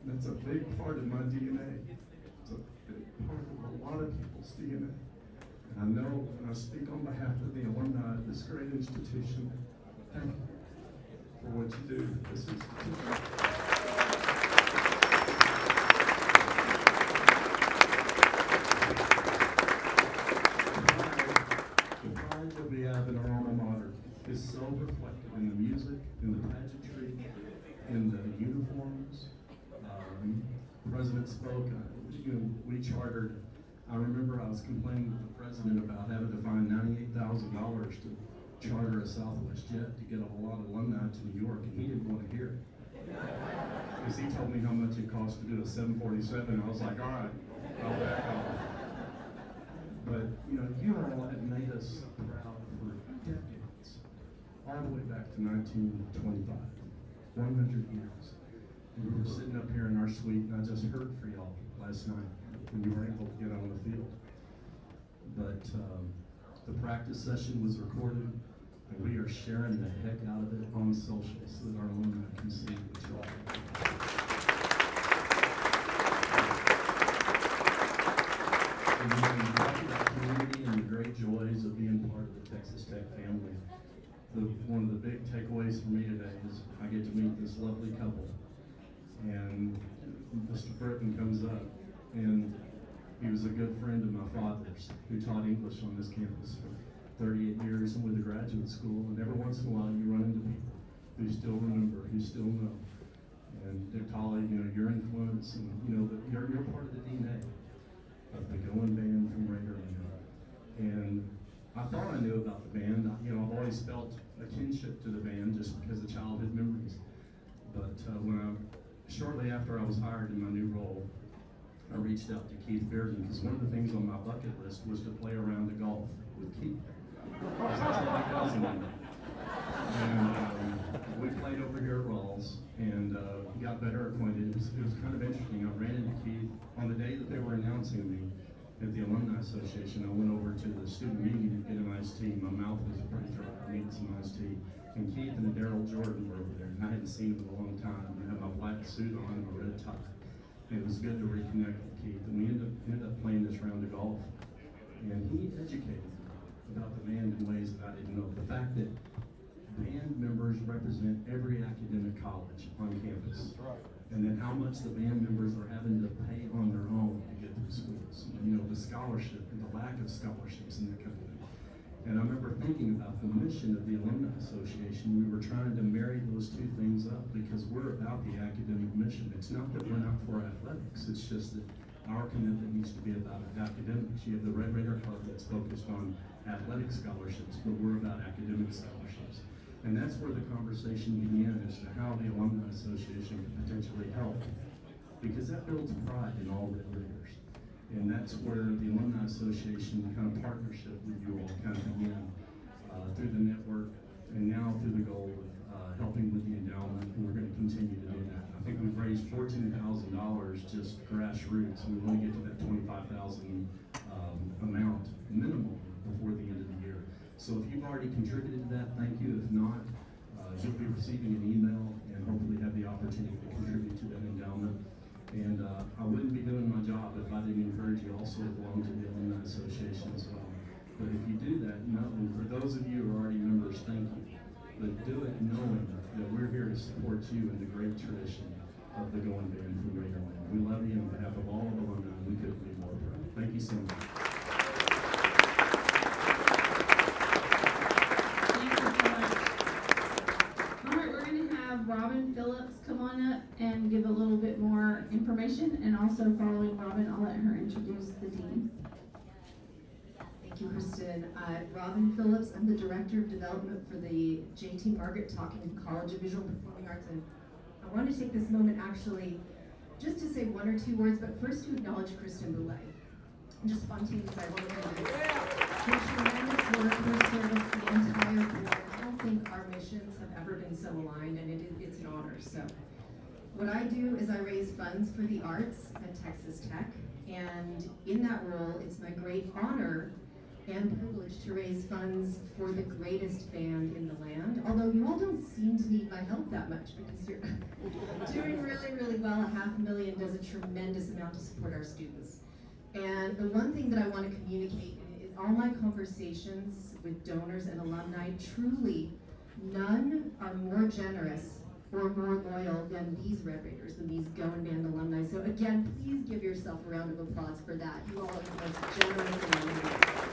That's a big part of my DNA. It's a big part of a lot of people's DNA. And I know, and I speak on behalf of the alumni of this great institution, thank you for what you do for this institution. president spoke, we chartered, I remember I was complaining with the president about having to find $98,000 to charter a Southwest jet to get a whole lot of alumni to New York, and he didn't want to hear it. Because he told me how much it cost to do a 747, and I was like, all right, I'll back off. But, you all have made us proud for decades, all the way back to 1925, 100 years. And we were sitting up here in our suite, and I just heard for y'all last night when you were able to get on the field. But the practice session was recorded, and we are sharing the heck out of it on social so that our alumni can see what y'all and we can talk about community and the great joys of being part of the Texas Tech family. One of the big takeaways for me today is I get to meet this lovely couple. And Mr. Burton comes up, and he was a good friend of my father's who taught English on this campus for 38 years and with a graduate school. And every once in a while you run into people who still remember, who still know. And they're telling your influence, and that you're part of the DNA of the Going Band from Raiderland. And I thought I knew about the band. I've always felt a kinship to the band just because of childhood memories. But shortly after I was hired in my new role, I reached out to Keith Bearden because one of the things on my bucket list was to play around the golf with Keith. That's what he does in it. And we played over here at Rawls and got better acquainted. It was kind of interesting. I ran into Keith on the day that they were announcing me at the Alumni Association. I went over to the student meeting to get an iced tea. My mouth was pretty dry. I needed some iced tea. And Keith and Daryl Jordan were over there, and I hadn't seen him in a long time. I had my black suit on and my red tie. And it was good to reconnect with Keith. And we ended up playing this round of golf. And he educated me about the band in ways that I didn't know. The fact that band members represent every academic college on campus. And then how much the band members are having to pay on their own to get through schools. The scholarship and the lack of scholarships and that kind of thing. And I remember thinking about the mission of the Alumni Association. We were trying to marry those two things up because we're about the academic mission. It's not that we're not for athletics. It's just that our commitment needs to be about academics. You have the Red Raider Club that's focused on athletic scholarships, but we're about academic scholarships. And that's where the conversation began as to how the Alumni Association could potentially help. Because that builds pride in all Red Raiders. And that's where the Alumni Association kind of partnership with you all kind of began through the network and now through the goal of helping with the endowment, and we're going to continue to do that. I think we've raised $14,000 just grassroots, and we want to get to that $25,000 amount minimum before the end of the year. So if you've already contributed to that, thank you. If not, you'll be receiving an email and hopefully have the opportunity to contribute to that endowment. And I wouldn't be doing my job if I didn't encourage you also to belong to the Alumni Association as well. But if you do that, for those of you who are already members, thank you. But do it knowing that we're here to support you in the great tradition of the Going Band from Raiderland. We love you, and on behalf of all of the alumni, we couldn't be more proud. Thank you so much. Robin Phillips come on up and give a little bit more information, and also following Robin, I'll let her introduce the dean. Thank you, Kristen. Robin Phillips, I'm the Director of Development for the J.T. Margaret Talking College of Visual and Performing Arts, and I want to take this moment actually just to say one or two words, but first to acknowledge Kristen Boulay. And just spontaneous, I want to her tremendous work, her service, the entire board. I don't think our missions have ever been so aligned, and it's an honor. So what I do is I raise funds for the arts at Texas Tech, and in that role, it's my great honor and privilege to raise funds for the greatest band in the land, although you all don't seem to need my help that much because you're doing really, really well. $500,000 does a tremendous amount to support our students. And the one thing that I want to communicate is all my conversations with donors and alumni, truly none are more generous or more loyal than these Red Raiders, than these Going Band alumni. So again, please give yourself a round of applause for that. You all are the most generous alumni.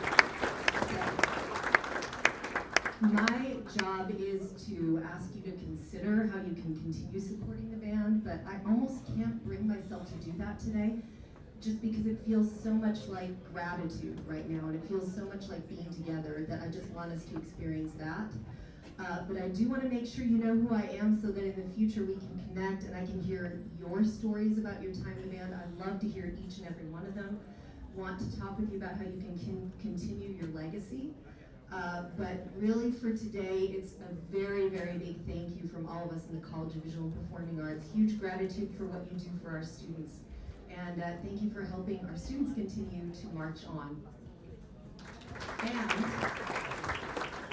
My job is to ask you to consider how you can continue supporting the band, but I almost can't bring myself to do that that today, just because it feels so much like gratitude right now, and it feels so much like being together that I just want us to experience that. But I do want to make sure you know who I am so that in the future we can connect and I can hear your stories about your time in the band. I'd love to hear each and every one of them. Want to talk with you about how you can continue your legacy. But really for today, it's a very, very big thank you from all of us in the College of Visual and Performing Arts. Huge gratitude for what you do for our students. And thank you for helping our students continue to march on. And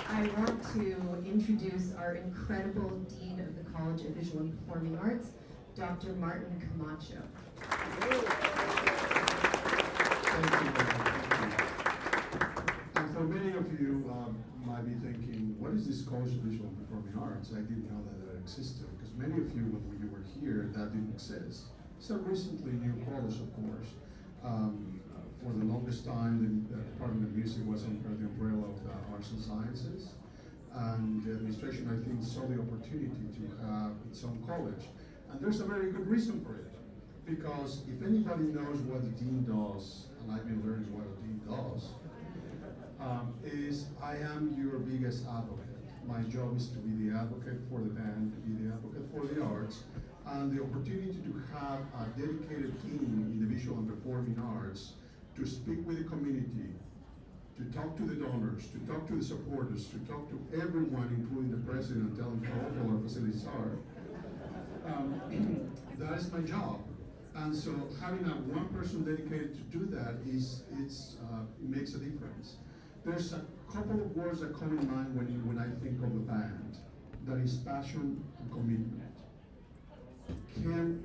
I want to introduce our incredible Dean of the College of Visual and Performing Arts, Dr. Martin Camacho. Thank you. And for many of you might be thinking, what is this College of Visual and Performing Arts? I didn't know that existed, because many of you, when you were here, that didn't exist. It's a recently new college, of course. For the longest time, the Department of Music was under the umbrella of the Arts and Sciences. And the administration, I think, saw the opportunity to have its own college. And there's a very good reason for it. Because if anybody knows what the dean does, and I've been learning what a dean does, is I am your biggest advocate. My job is to be the advocate for the band, to be the advocate for the arts, and the opportunity to have a dedicated team in the visual and performing arts to speak with the community, to talk to the donors, to talk to the supporters, to talk to everyone, including the president, and tell them how awful our facilities are. That is my job. And so having a one person dedicated to do that it makes a difference. There's a couple of words that come in mind when I think of the band. That is passion and commitment. Can't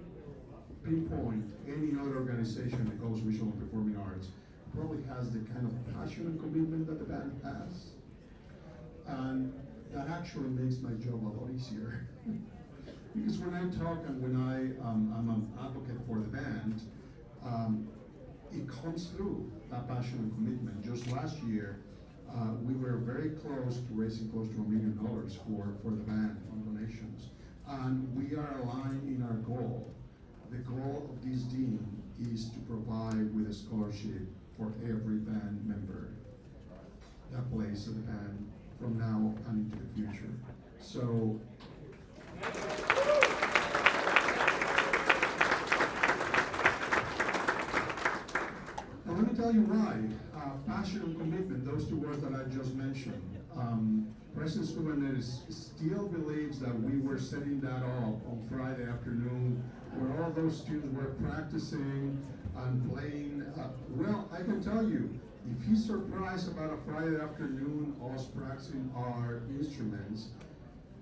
pinpoint any other organization that goes visual and performing arts probably has the kind of passion and commitment that the band has. And that actually makes my job a lot easier. Because when I talk and when I'm an advocate for the band, it comes through, that passion and commitment. Just last year, we were very close to raising close to $1 million for the band on donations. And we are aligned in our goal. The goal of this dean is to provide with a scholarship for every band member that plays in the band from now and into the future. So, now let me tell you why. Passion and commitment, those two words that I just mentioned. President Stubenitz still believes that we were setting that up on Friday afternoon where all those students were practicing and playing. Well, I can tell you, if he's surprised about a Friday afternoon us practicing our instruments,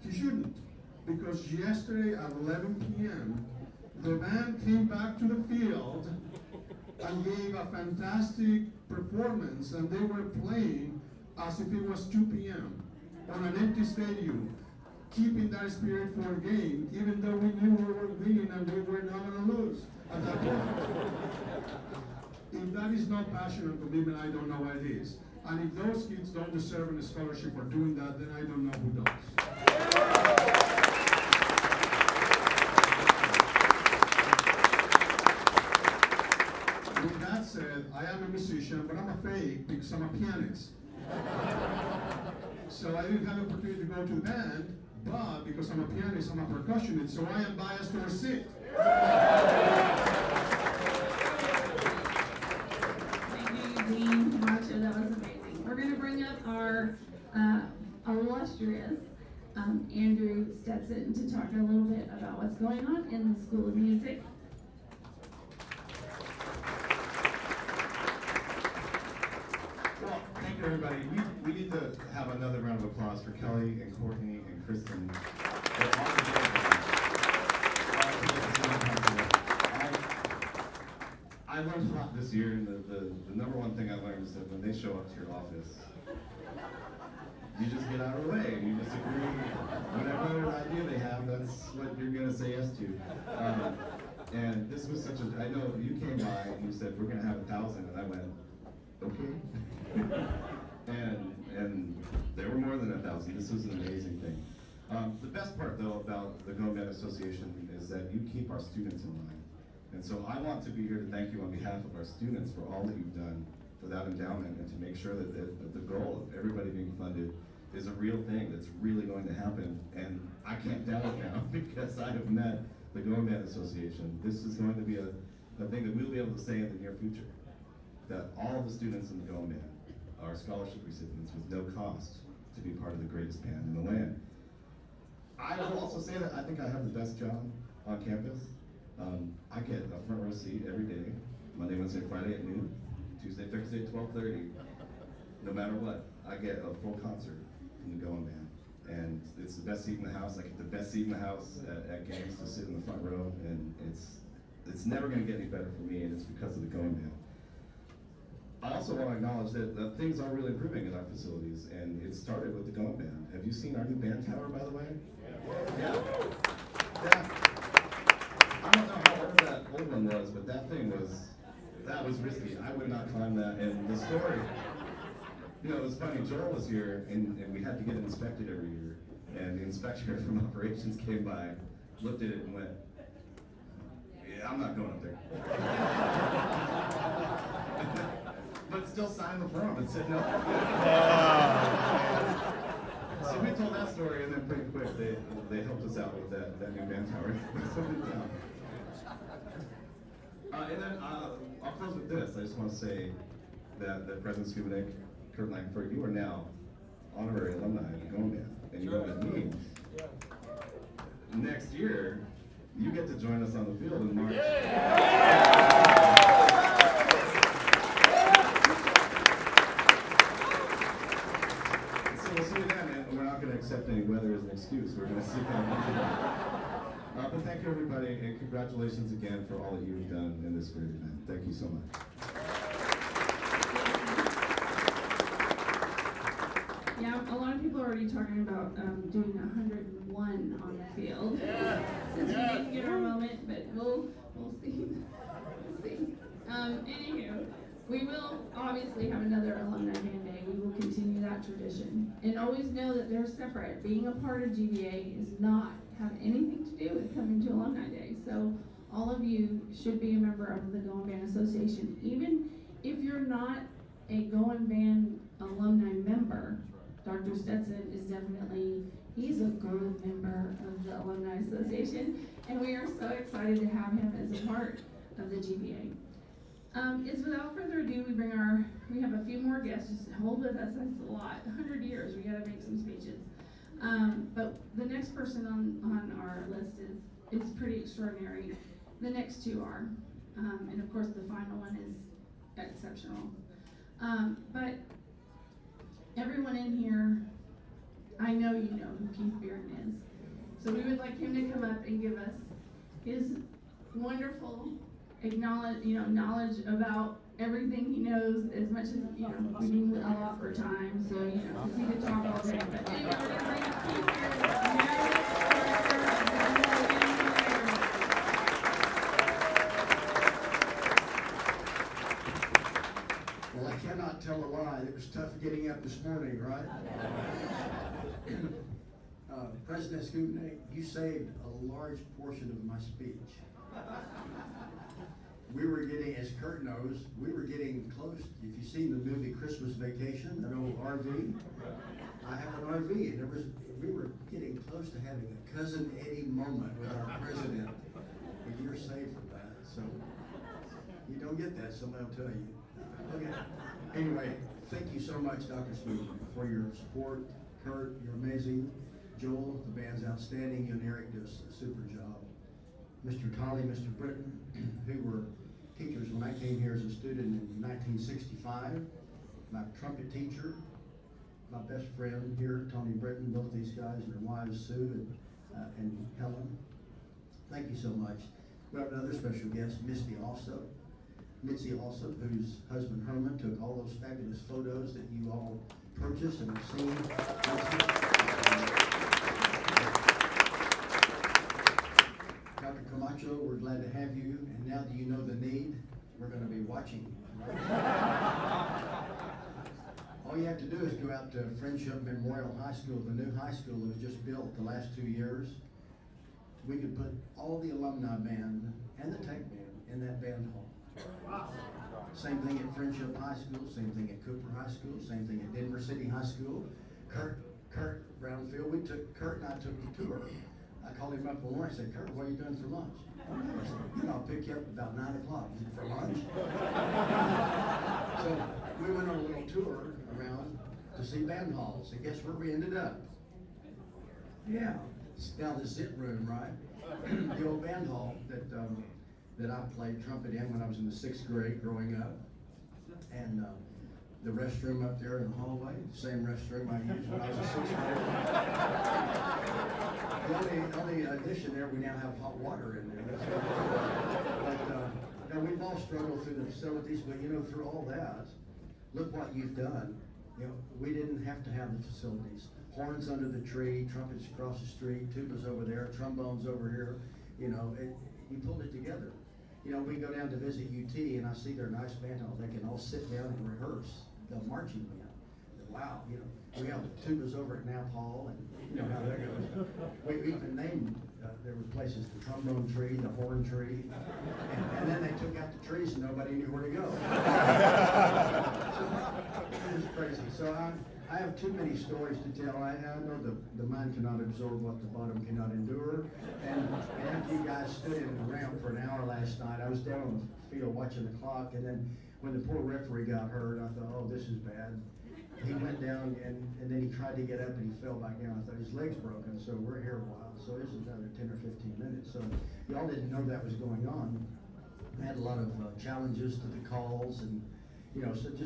he shouldn't. Because yesterday at 11 p.m., the band came back to the field and gave a fantastic performance, and they were playing as if it was 2 p.m. on an empty stadium, keeping that spirit for a game, even though we knew we were winning and we were not going to lose at that point. If that is not passion and commitment, I don't know what it is. And if those kids don't deserve a scholarship for doing that, then I don't know who does. With that said, I am a musician, but I'm a fake because I'm a pianist. So I didn't have the opportunity to go to the band, but because I'm a pianist, I'm a percussionist, so I am biased towards it. Thank you, Dean Camacho. That was amazing. We're going to bring up our illustrious Andrew Stetson to talk a little bit about what's going on in the School of Music. Well, thank you, everybody. We need to have another round of applause for Kelly and Courtney and Kristen. I learned a lot this year, and the number one thing I learned is that when they show up to your office, you just get out of the way and you just agree. Whatever idea they have, that's what you're going to say yes to. And this was such a, I know you came by and you said, we're going to have 1,000, and I went, okay. and there were more than 1,000. This was an amazing thing. The best part, though, about the Go Band Association is that you keep our students in mind. And so I want to be here to thank you on behalf of our students for all that you've done for that endowment, and to make sure that the goal of everybody being funded is a real thing that's really going to happen. And I can't doubt it now because I have met the Going Band Association. This is going to be a thing that we'll be able to say in the near future, that all of the students in the Going Band are scholarship recipients with no cost to be part of the greatest band in the land. I will also say that I think I have the best job on campus. I get a front row seat every day, Monday, Wednesday, Friday at noon, Tuesday, Thursday at 12:30. No matter what, I get a full concert from the Going Band. And it's the best seat in the house. I get the best seat in the house at games to sit in the front row, and it's never gonna get any better for me, and it's because of the Going Band. I also want to acknowledge that things are really improving in our facilities, and it started with the Going Band. Have you seen our new band tower, by the way? Yeah. I don't know how old that old one was, but that was risky. I would not climb that. And the story, it was funny. Joel was here, and we had to get it inspected every year. And the inspector from operations came by, looked at it, and went, "Yeah, I'm not going up there." But still signed the form and said no. So we told that story, and then pretty quick they helped us out with that new band tower. And then I'll close with this. I just want to say that President Skubanek, Kurt Langford, you are now honorary alumni of the Going Band, and you know what that means. Next year, you get to join us on the field in March. So we'll see you then, and we're not going to accept any weather as an excuse. We're going to see but thank you, everybody, and congratulations again for all that you've done in this great event. Thank you so much. Yeah, a lot of people are already talking about doing 101 on the field. Since we didn't get our moment, but we'll see. We'll see. Anywho, we will obviously have another Alumni Band Day. We will continue that tradition. And always know that they're separate. Being a part of GBA is not have anything to do with coming to Alumni Day. So all of you should be a member of the Going Band Association. Even if you're not a Going Band alumni member, Dr. Stetson is definitely, he's a gold member of the Alumni Association, and we are so excited to have him as a part of the GBA. Without further ado, we have a few more guests. Just hold with us, that's a lot. 100 years, we gotta make some speeches. But the next person on our list is pretty extraordinary. The next two are, and of course the final one is exceptional. But everyone in here, I know you know who Keith Bearden is. So we would like him to come up and give us his wonderful knowledge about everything he knows, as much as, we need a lot for time, so, because he could talk all day. But anyway, we're going to bring up Keith Bearden, Emeritus Director of the Well, I cannot tell a lie. It was tough getting up this morning, right? President Skubanek, you saved a large portion of my speech. We were getting, as Kurt knows, we were getting close. If you've seen the movie Christmas Vacation, that old RV, I have an RV, and we were getting close to having a Cousin Eddie moment with our president. But you're saved from that, so you don't get that, somebody will tell you. Okay. Anyway, thank you so much, Dr. Skubanek, for your support. Kurt, you're amazing. Joel, the band's outstanding. You and Eric do a super job. Mr. Tolley, Mr. Britton, who were teachers when I came here as a student in 1965. My trumpet teacher, my best friend here, Tony Britton, both these guys and their wives, Sue and Helen. Thank you so much. We have another special guest, Mitzi Alsop, whose husband Herman took all those fabulous photos that you all purchased and have seen. Dr. Camacho, we're glad to have you, and now that you know the need, we're going to be watching you. All you have to do is go out to Friendship Memorial High School, the new high school that was just built the last 2 years. We could put all the alumni band and the tech band in that band hall. Same thing at Friendship High School, same thing at Cooper High School, same thing at Denver City High School. Kurt Brownfield, Kurt and I took the tour. I called him up one morning, I said, Kurt, what are you doing for lunch? I said, I'll pick you up about 9 o'clock. Is it for lunch? So we went on a little tour around to see band halls, and guess where we ended up? Yeah, it's down the Zit room, right? The old band hall that I played trumpet in when I was in the 6th grade growing up. And the restroom up there in the hallway, same restroom I used when I was a 6th grader. The only addition there, we now have hot water in there. But we've all struggled through the facilities, but through all that, look what you've done. We didn't have to have the facilities. Horns under the tree, trumpets across the street, tubas over there, trombones over here. You pulled it together. We go down to visit UT and I see their nice band hall. They can all sit down and rehearse the marching band. Wow, we have the tubas over at Knapp Hall, and you know how that goes. We even named, there were places, the trombone tree, the horn tree, and then they took out the trees and nobody knew where to go. It was crazy. So I have too many stories to tell. I know the mind cannot absorb what the bottom cannot endure. And after you guys stood in the ramp for an hour last night, I was down on the field watching the clock, and then when the poor referee got hurt, I thought, oh, this is bad. He went down, and then he tried to get up, and he fell back down. I thought his leg's broken, so we're here a while. So this is another 10 or 15 minutes. So y'all didn't know that was going on. I had a lot of challenges to the calls, and so it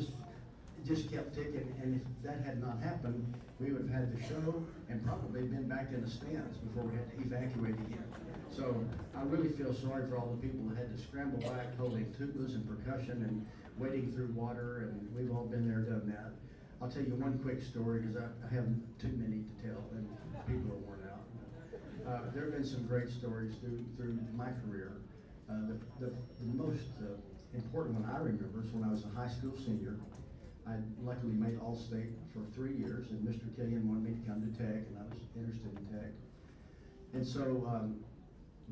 just kept ticking. And if that had not happened, we would have had the show and probably been back in the stands before we had to evacuate again. So I really feel sorry for all the people that had to scramble back holding tubas and percussion and wading through water, and we've all been there, done that. I'll tell you one quick story because I have too many to tell and people are worn out. There have been some great stories through my career. The most important one I remember is when I was a high school senior. I luckily made All-State for 3 years, and Mr. Killian wanted me to come to Tech, and I was interested in Tech. And so,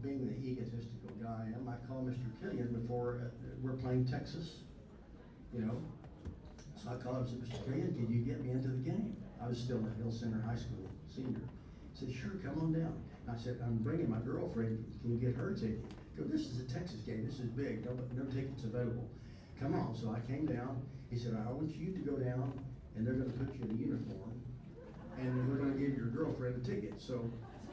being the egotistical guy I am, I called Mr. Killian before we're playing Texas, So I called him and said, Mr. Killian, can you get me into the game? I was still a Hill Center High School senior. He said, sure, come on down. And I said, I'm bringing my girlfriend. Can you get her ticket? He goes, this is a Texas game. This is big. No tickets available. Come on. So I came down. He said, I want you to go down, and they're going to put you in a uniform, and we're going to give your girlfriend a ticket. So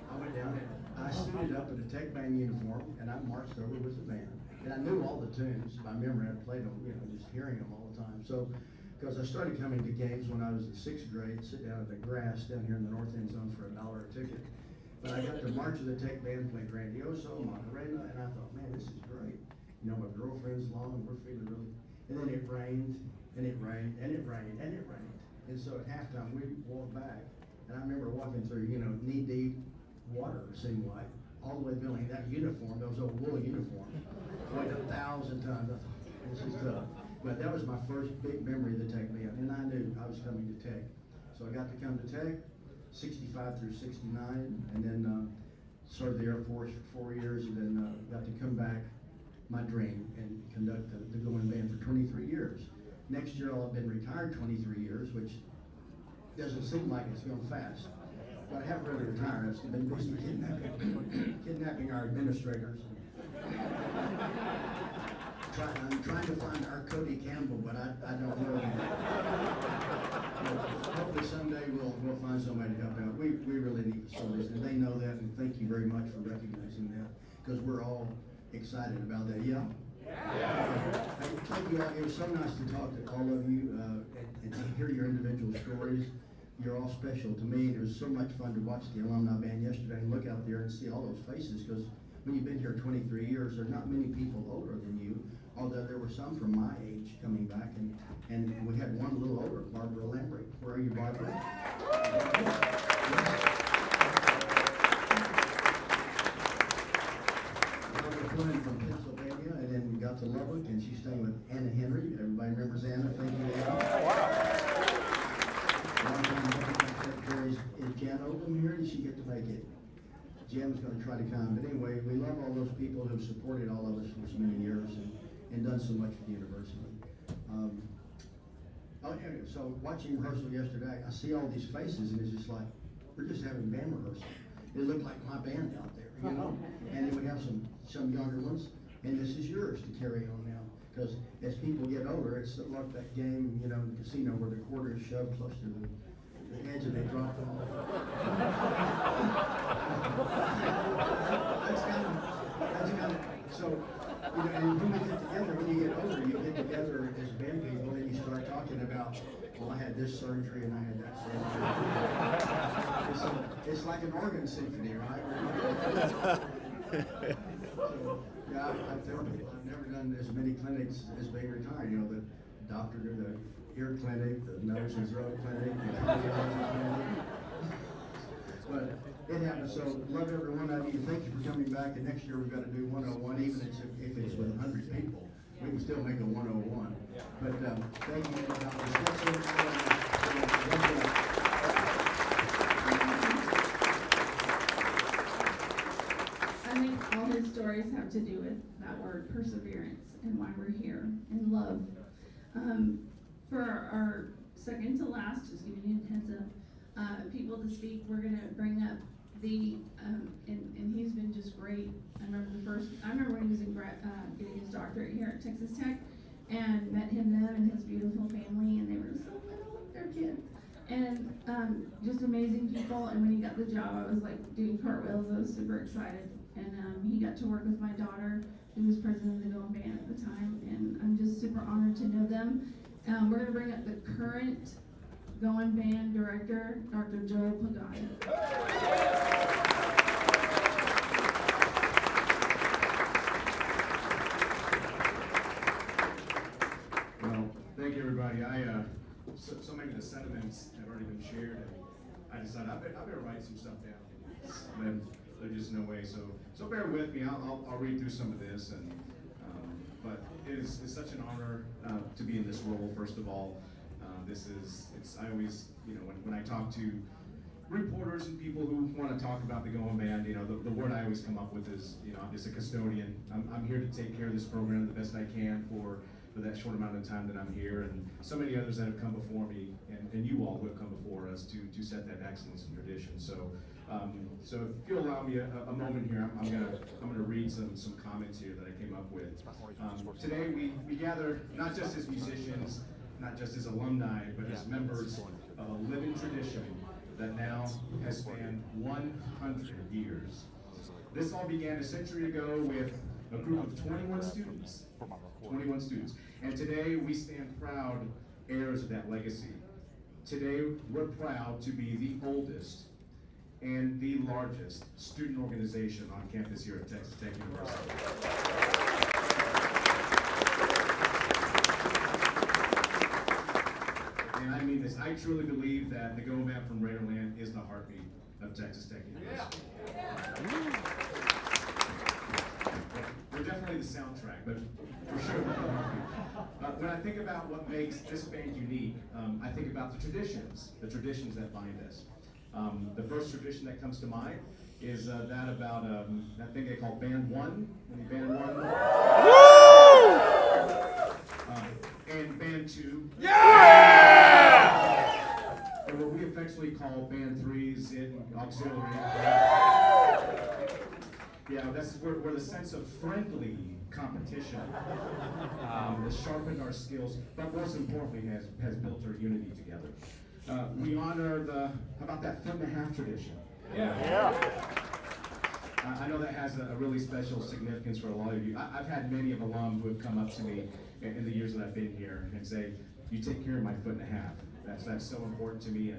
I went down and I suited up in a Tech band uniform, and I marched over with the band. And I knew all the tunes by memory. I played them, just hearing them all the time. So, because I started coming to games when I was in 6th grade, sit down at the grass down here in the north end zone for $1 a ticket. But I got to march with the Tech band, play Grandioso, Monterena, and I thought, man, this is great. My girlfriend's along, and we're feeling really. And then it rained, and it rained, and it rained, and it rained. And so at halftime, we walked back, and I remember walking through, knee-deep water, it seemed like, all the way building that uniform, those old wool uniforms, weighed 1,000 tons. I thought, this is tough. But that was my first big memory of the Tech band, and I knew I was coming to Tech. So I got to come to Tech, 65 through 69, and then served the Air Force for 4 years, and then got to come back, my dream, and conduct the Going Band for 23 years. Next year I'll have been retired 23 years, which doesn't seem like it's going fast. But I haven't really retired. I've been busy kidnapping our administrators. I'm trying to find our Cody Campbell, but I don't know him. Hopefully someday we'll find somebody to help out. We really need facilities, and they know that, and thank you very much for recognizing that, because we're all excited about that. Yeah? Thank you all. It was so nice to talk to all of you and to hear your individual stories. You're all special to me. It was so much fun to watch the alumni band yesterday and look out there and see all those faces, because when you've been here 23 years, there are not many people older than you, although there were some from my age coming back, and we had one a little older, Barbara Lambert. Where are you, Barbara? Barbara flew from Pennsylvania, and then we got to Lubbock, and she's staying with Anna Henry. Everybody remembers Anna? Thank you, Anna. Is Jan Oldham here? Did she get to make it? Jim's gonna try to come, but anyway, we love all those people who've supported all of us for so many years and done so much for the university. Anyway, so watching rehearsal yesterday, I see all these faces and it's just like, we're just having band rehearsal. It looked like my band out there, you know? And then we have some younger ones, and this is yours to carry on now. Because as people get older, it's like that game, you know, in the casino where the quarter is shoved close to the edge and they drop them. That's kind of, so, you know, and when we get together, when you get older, you get together as band people and you start talking about, well, I had this surgery and I had that surgery. It's like an organ symphony, right? So, yeah, I've never done as many clinics as they retire. You know, the doctor did the ear clinic, the nose and throat clinic, the cardiology clinic. But it happens. So love every one of you. Thank you for coming back. And next year we've got to do 101, even if it's with 100 people. We can still make a 101. But thank you for I think all his stories have to do with that word perseverance and why we're here, and love. For our second to last, just giving you a heads up, people to speak, we're gonna bring up the, and he's been just great. I remember when he was getting his doctorate here at Texas Tech, and met them and his beautiful family, and they were so little, they're kids. And just amazing people, and when he got the job, I was like doing cartwheels, I was super excited. And he got to work with my daughter, who was president of the Going Band at the time, and I'm just super honored to know them. We're gonna bring up the current Going Band director, Dr. Joel Pagani. Well, thank you, everybody. So many of the sentiments have already been shared, and I decided I better write some stuff down. And there's just no way. So bear with me. I'll read through some of this, and but it's such an honor to be in this role. First of all, I always, you know, when I talk to reporters and people who want to talk about the Going Band, you know, the word I always come up with is, you know, I'm just a custodian. I'm here to take care of this program the best I can for that short amount of time that I'm here, and so many others that have come before me, and you all who have come before us to set that excellence and tradition. So if you'll allow me a moment here, I'm gonna read some comments here that I came up with. Today we gather not just as musicians, not just as alumni, but as members of a living tradition that now has spanned 100 years. This all began a century ago with a group of 21 students. 21 students. And today we stand proud heirs of that legacy. Today we're proud to be the oldest and the largest student organization on campus here at Texas Tech University. And I mean this, I truly believe that the Going Band from Raiderland is the heartbeat of Texas Tech University. We're definitely the soundtrack, but for sure. When I think about what makes this band unique, I think about the traditions that bind us. The first tradition that comes to mind is that about that thing they call Band One. Band One. And Band Two. Yeah! And what we affectionately call Band Three, Zit, and Auxiliary. Yeah, that's where the sense of friendly competition has sharpened our skills, but most importantly has built our unity together. We honor how about that 1.5 tradition? Yeah. I know that has a really special significance for a lot of you. I've had many of alum who have come up to me in the years that I've been here and say, "You take care of my 1.5 foot." That's so important to me,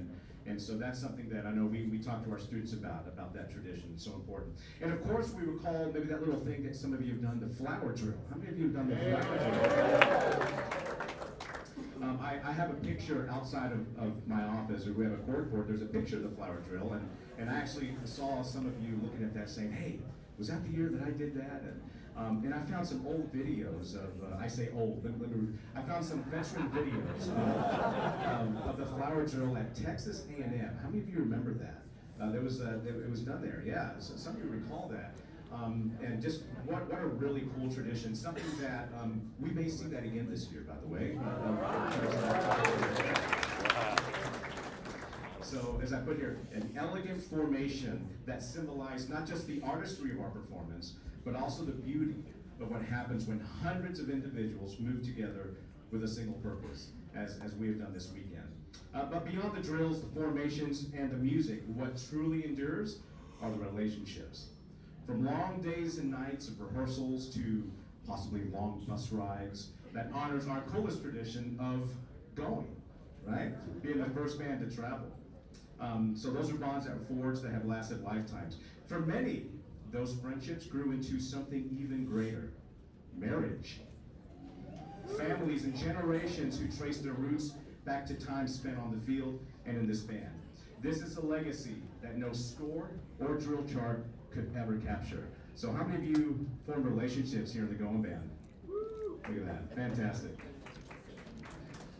and so that's something that I know we talk to our students about that tradition. It's so important. And of course, we recall maybe that little thing that some of you have done, the flower drill. How many of you have done the flower drill? I have a picture outside of my office, or we have a corkboard. There's a picture of the flower drill, and I actually saw some of you looking at that saying, "Hey, was that the year that I did that?" And I found some old videos of, I say old, but I found some veteran videos of the flower drill at Texas A&M. How many of you remember that? it was done there, yeah. So some of you recall that. And just what a really cool tradition. Something that we may see that again this year, by the way. So as I put here, an elegant formation that symbolized not just the artistry of our performance, but also the beauty of what happens when hundreds of individuals move together with a single purpose, as we have done this weekend. But beyond the drills, the formations, and the music, what truly endures are the relationships. From long days and nights of rehearsals to possibly long bus rides, that honors our coolest tradition of going, right? Being the first band to travel. So those are bonds that were forged that have lasted lifetimes. For many, those friendships grew into something even greater, marriage. Families and generations who trace their roots back to time spent on the field and in this band. This is a legacy that no score or drill chart could ever capture. So how many of you formed relationships here in the Going Band? Look at that, fantastic.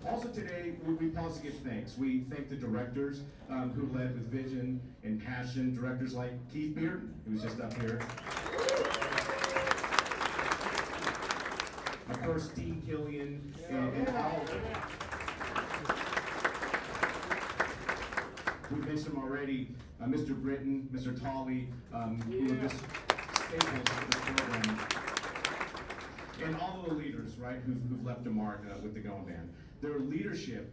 Also today, we pause to give thanks. We thank the directors who led with vision and passion, directors like Keith Bearden, who's just up here. Of course, Dean Killian and all. We mentioned them already, Mr. Britton, Mr. Tolley, who are just staples of this program. And all of the leaders, right, who've left a mark with the Going Band. Their leadership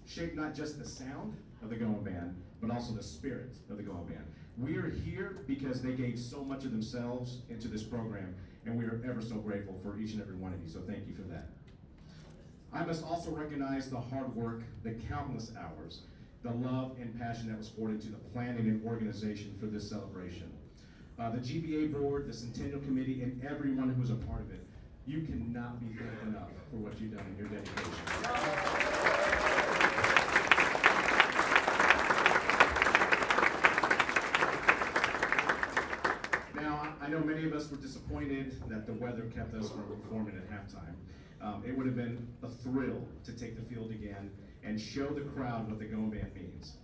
shaped not just the sound of the Going Band, but also the spirit of the Going Band. We are here because they gave so much of themselves into this program, and we are ever so grateful for each and every one of you, so thank you for that. I must also recognize the hard work, the countless hours, the love and passion that was poured into the planning and organization for this celebration. The GBA board, the Centennial Committee, and everyone who was a part of it, you cannot be thanked enough for what you've done in your dedication. Now, I know many of us were disappointed that the weather kept us from performing at halftime. It would have been a thrill to take the field again and show the crowd what the Going Band means.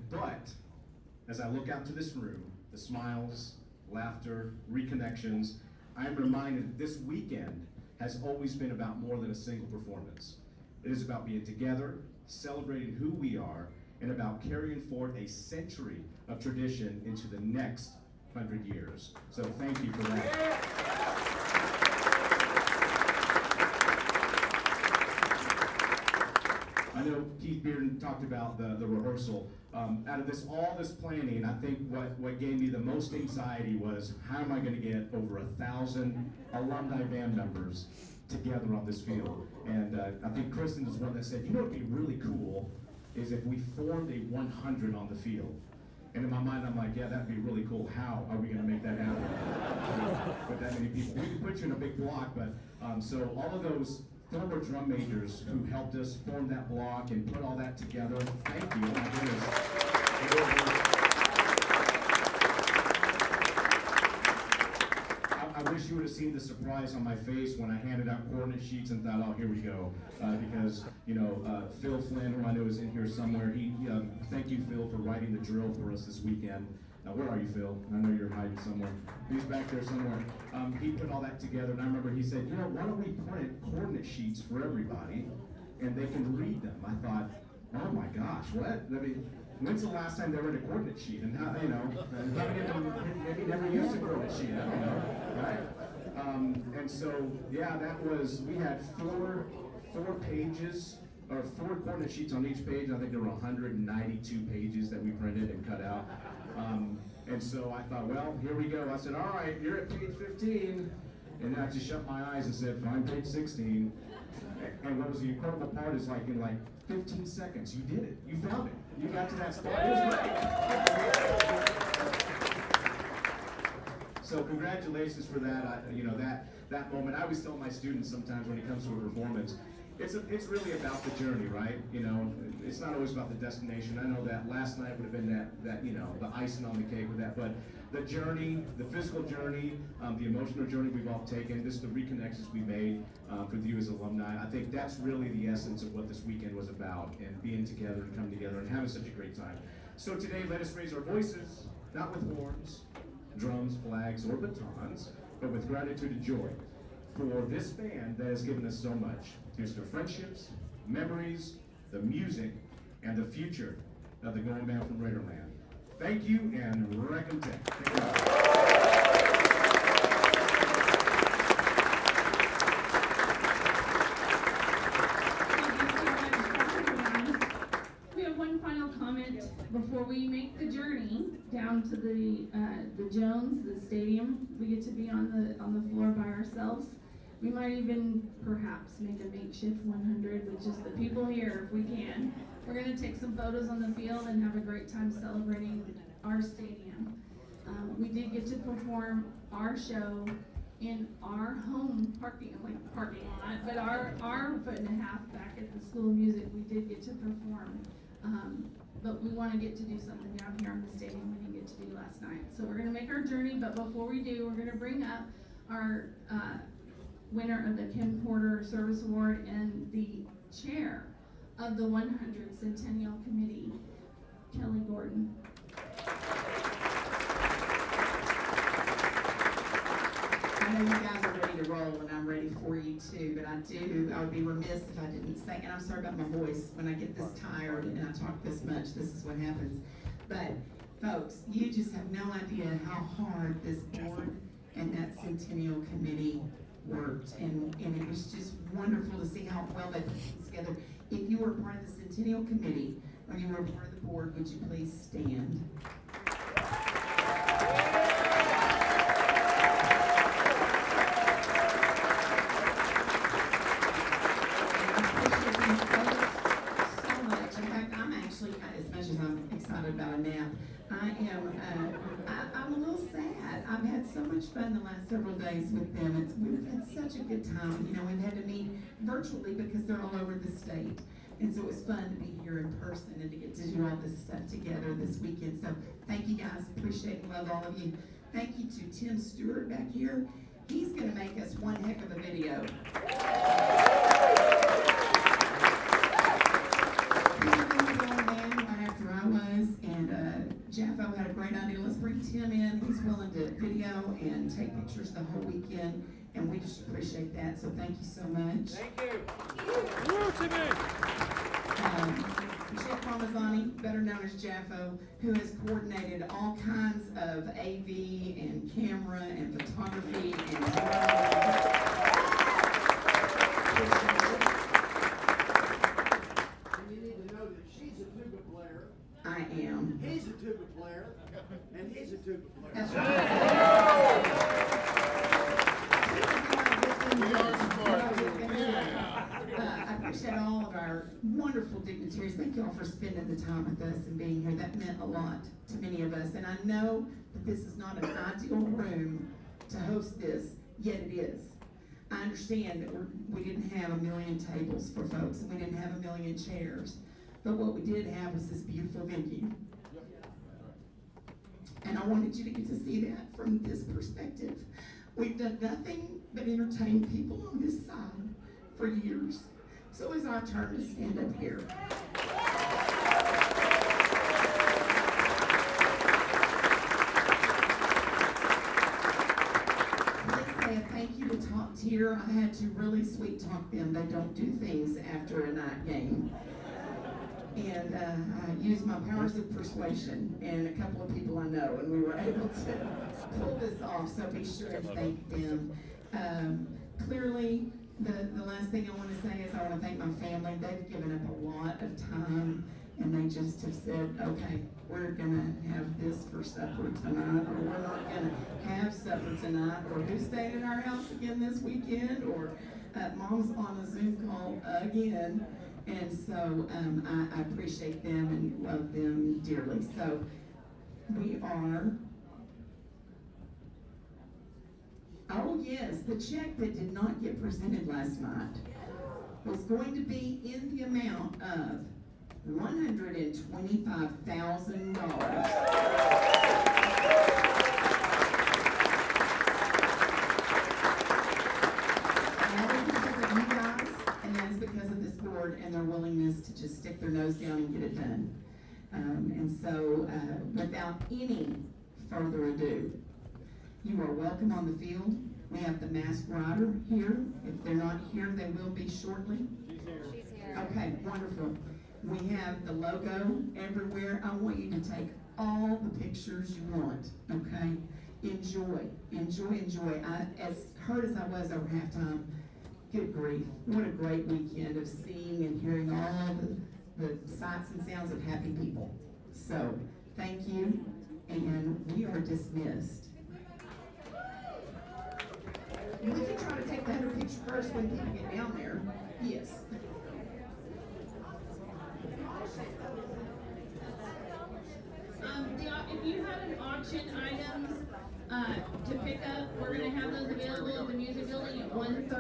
But, as I look out to this room, the smiles, laughter, reconnections, I'm reminded that this weekend has always been about more than a single performance. It is about being together, celebrating who we are, and about carrying forward a century of tradition into the next 100 years. So thank you for that. I know Keith Bearden talked about the rehearsal. Out of all this planning, I think what gave me the most anxiety was how am I going to get over 1,000 alumni band members together on this field? And I think Kristen is one that said, you know what would be really cool is if we formed a 100 on the field. And in my mind, I'm like, yeah, that'd be really cool. How are we going to make that happen with that many people? We can put you in a big block, but so all of those former drum majors who helped us form that block and put all that together, thank you. Oh my goodness. I wish you would have seen the surprise on my face when I handed out coordinate sheets and thought, oh, here we go. Because, you know, Phil Flynn, who I know is in here somewhere, thank you, Phil, for writing the drill for us this weekend. Where are you, Phil? I know you're hiding somewhere. He's back there somewhere. He put all that together, and I remember he said, you know, why don't we print coordinate sheets for everybody, and they can read them. I thought, oh my gosh, what? I mean, when's the last time they read a coordinate sheet? And how, you know, how many of them maybe never used a coordinate sheet? I don't know, right? And so, yeah, we had four pages, or 4 coordinate sheets on each page. I think there were 192 pages that we printed and cut out. And so I thought, well, here we go. I said, all right, you're at page 15. And then I just shut my eyes and said, find page 16. And what was the incredible part is like in 15 seconds, you did it. You found it. You got to that spot. It was great. So congratulations for that. That moment. I always tell my students sometimes when it comes to a performance, it's really about the journey, right? You know, it's not always about the destination. I know that last night would have been that you know, the icing on the cake with that, but the journey, the physical journey, the emotional journey we've all taken, just the reconnections we made with you as alumni. I think that's really the essence of what this weekend was about, and being together and coming together and having such a great time. So today, let us raise our voices, not with horns, drums, flags, or batons, but with gratitude and joy for this band that has given us so much. Here's to friendships, memories, the music, and the future of the Going Band from Raiderland. Thank you, and Recomtech. Thank you. Before we make the journey down to the Jones, the stadium, we get to be on the floor by ourselves. We might even perhaps make a makeshift 100 with just the people here if we can. We're gonna take some photos on the field and have a great time celebrating our stadium. We did get to perform our show in our home parking lot, but our foot and a half back at the School of Music, we did get to perform. But we want to get to do something down here in the stadium we didn't get to do last night. So we're going to make our journey, but before we do, we're going to bring up our winner of the Kim Porter Service Award and the chair of the 100 Centennial Committee, Kelly Gordon. I know you guys are ready to roll, and I'm ready for you too, but I would be remiss if I didn't say, and I'm sorry about my voice, when I get this tired and I talk this much, this is what happens. But folks, you just have no idea how hard this board and that Centennial Committee worked, and it was just wonderful to see how well they put this together. If you were part of the Centennial Committee, or you were a part of the board, would you please stand? About a nap. I'm a little sad. I've had so much fun the last several days with them. We've had such a good time. You know, we've had to meet virtually because they're all over the state. And so it was fun to be here in person and to get to do all this stuff together this weekend. So thank you guys. Appreciate and love all of you. Thank you to Tim Stewart back here. He's going to make us one heck of a video. Jaffo had a great idea. Let's bring Tim in. He's willing to video and take pictures the whole weekend, and we just appreciate that. So thank you so much. Thank you. Woo, Timmy. Jeff Ramazani, better known as Jaffo, who has coordinated all kinds of AV and camera and photography and I am. He's a tuba player, and he's a tuba player. That's right. I appreciate all of our wonderful dignitaries. Thank you all for spending the time with us and being here. That meant a lot to many of us. And I know that this is not an ideal room to host this, yet it is. I understand that we didn't have a million tables for folks, and we didn't have a million chairs. But what we did have was this beautiful venue. And I wanted you to get to see that from this perspective. We've done nothing but entertain people on this side for years. So it's our turn to stand up here. Please say a thank you to Top Tier. I had to really sweet talk them. They don't do things after a night game. And I used my powers of persuasion and a couple of people I know, and we were able to pull this off, so be sure to thank them. Clearly, the last thing I want to say is I want to thank my family. They've given up a lot of time, and they just have said, okay, we're going to have this for supper tonight, or we're not going to have supper tonight, or who's staying in our house again this weekend, or Mom's on a Zoom call again. And so I appreciate them and love them dearly. So we are, oh yes, the check that did not get presented last night was going to be in the amount of $125,000. And their willingness to just stick their nose down and get it done. And so, without any further ado, you are welcome on the field. We have the masked rider here. If they're not here, they will be shortly. She's here. Okay, wonderful. We have the logo everywhere. I want you to take all the pictures you want, okay? Enjoy, enjoy, enjoy. As hurt as I was over halftime, good grief. What a great weekend of seeing and hearing all the sights and sounds of happy people. So, thank you, and we are dismissed. We can try to take the 100 picture first when people get down there. Yes. If you have an auction items to pick up, we're gonna have those available at the music building at 1:30.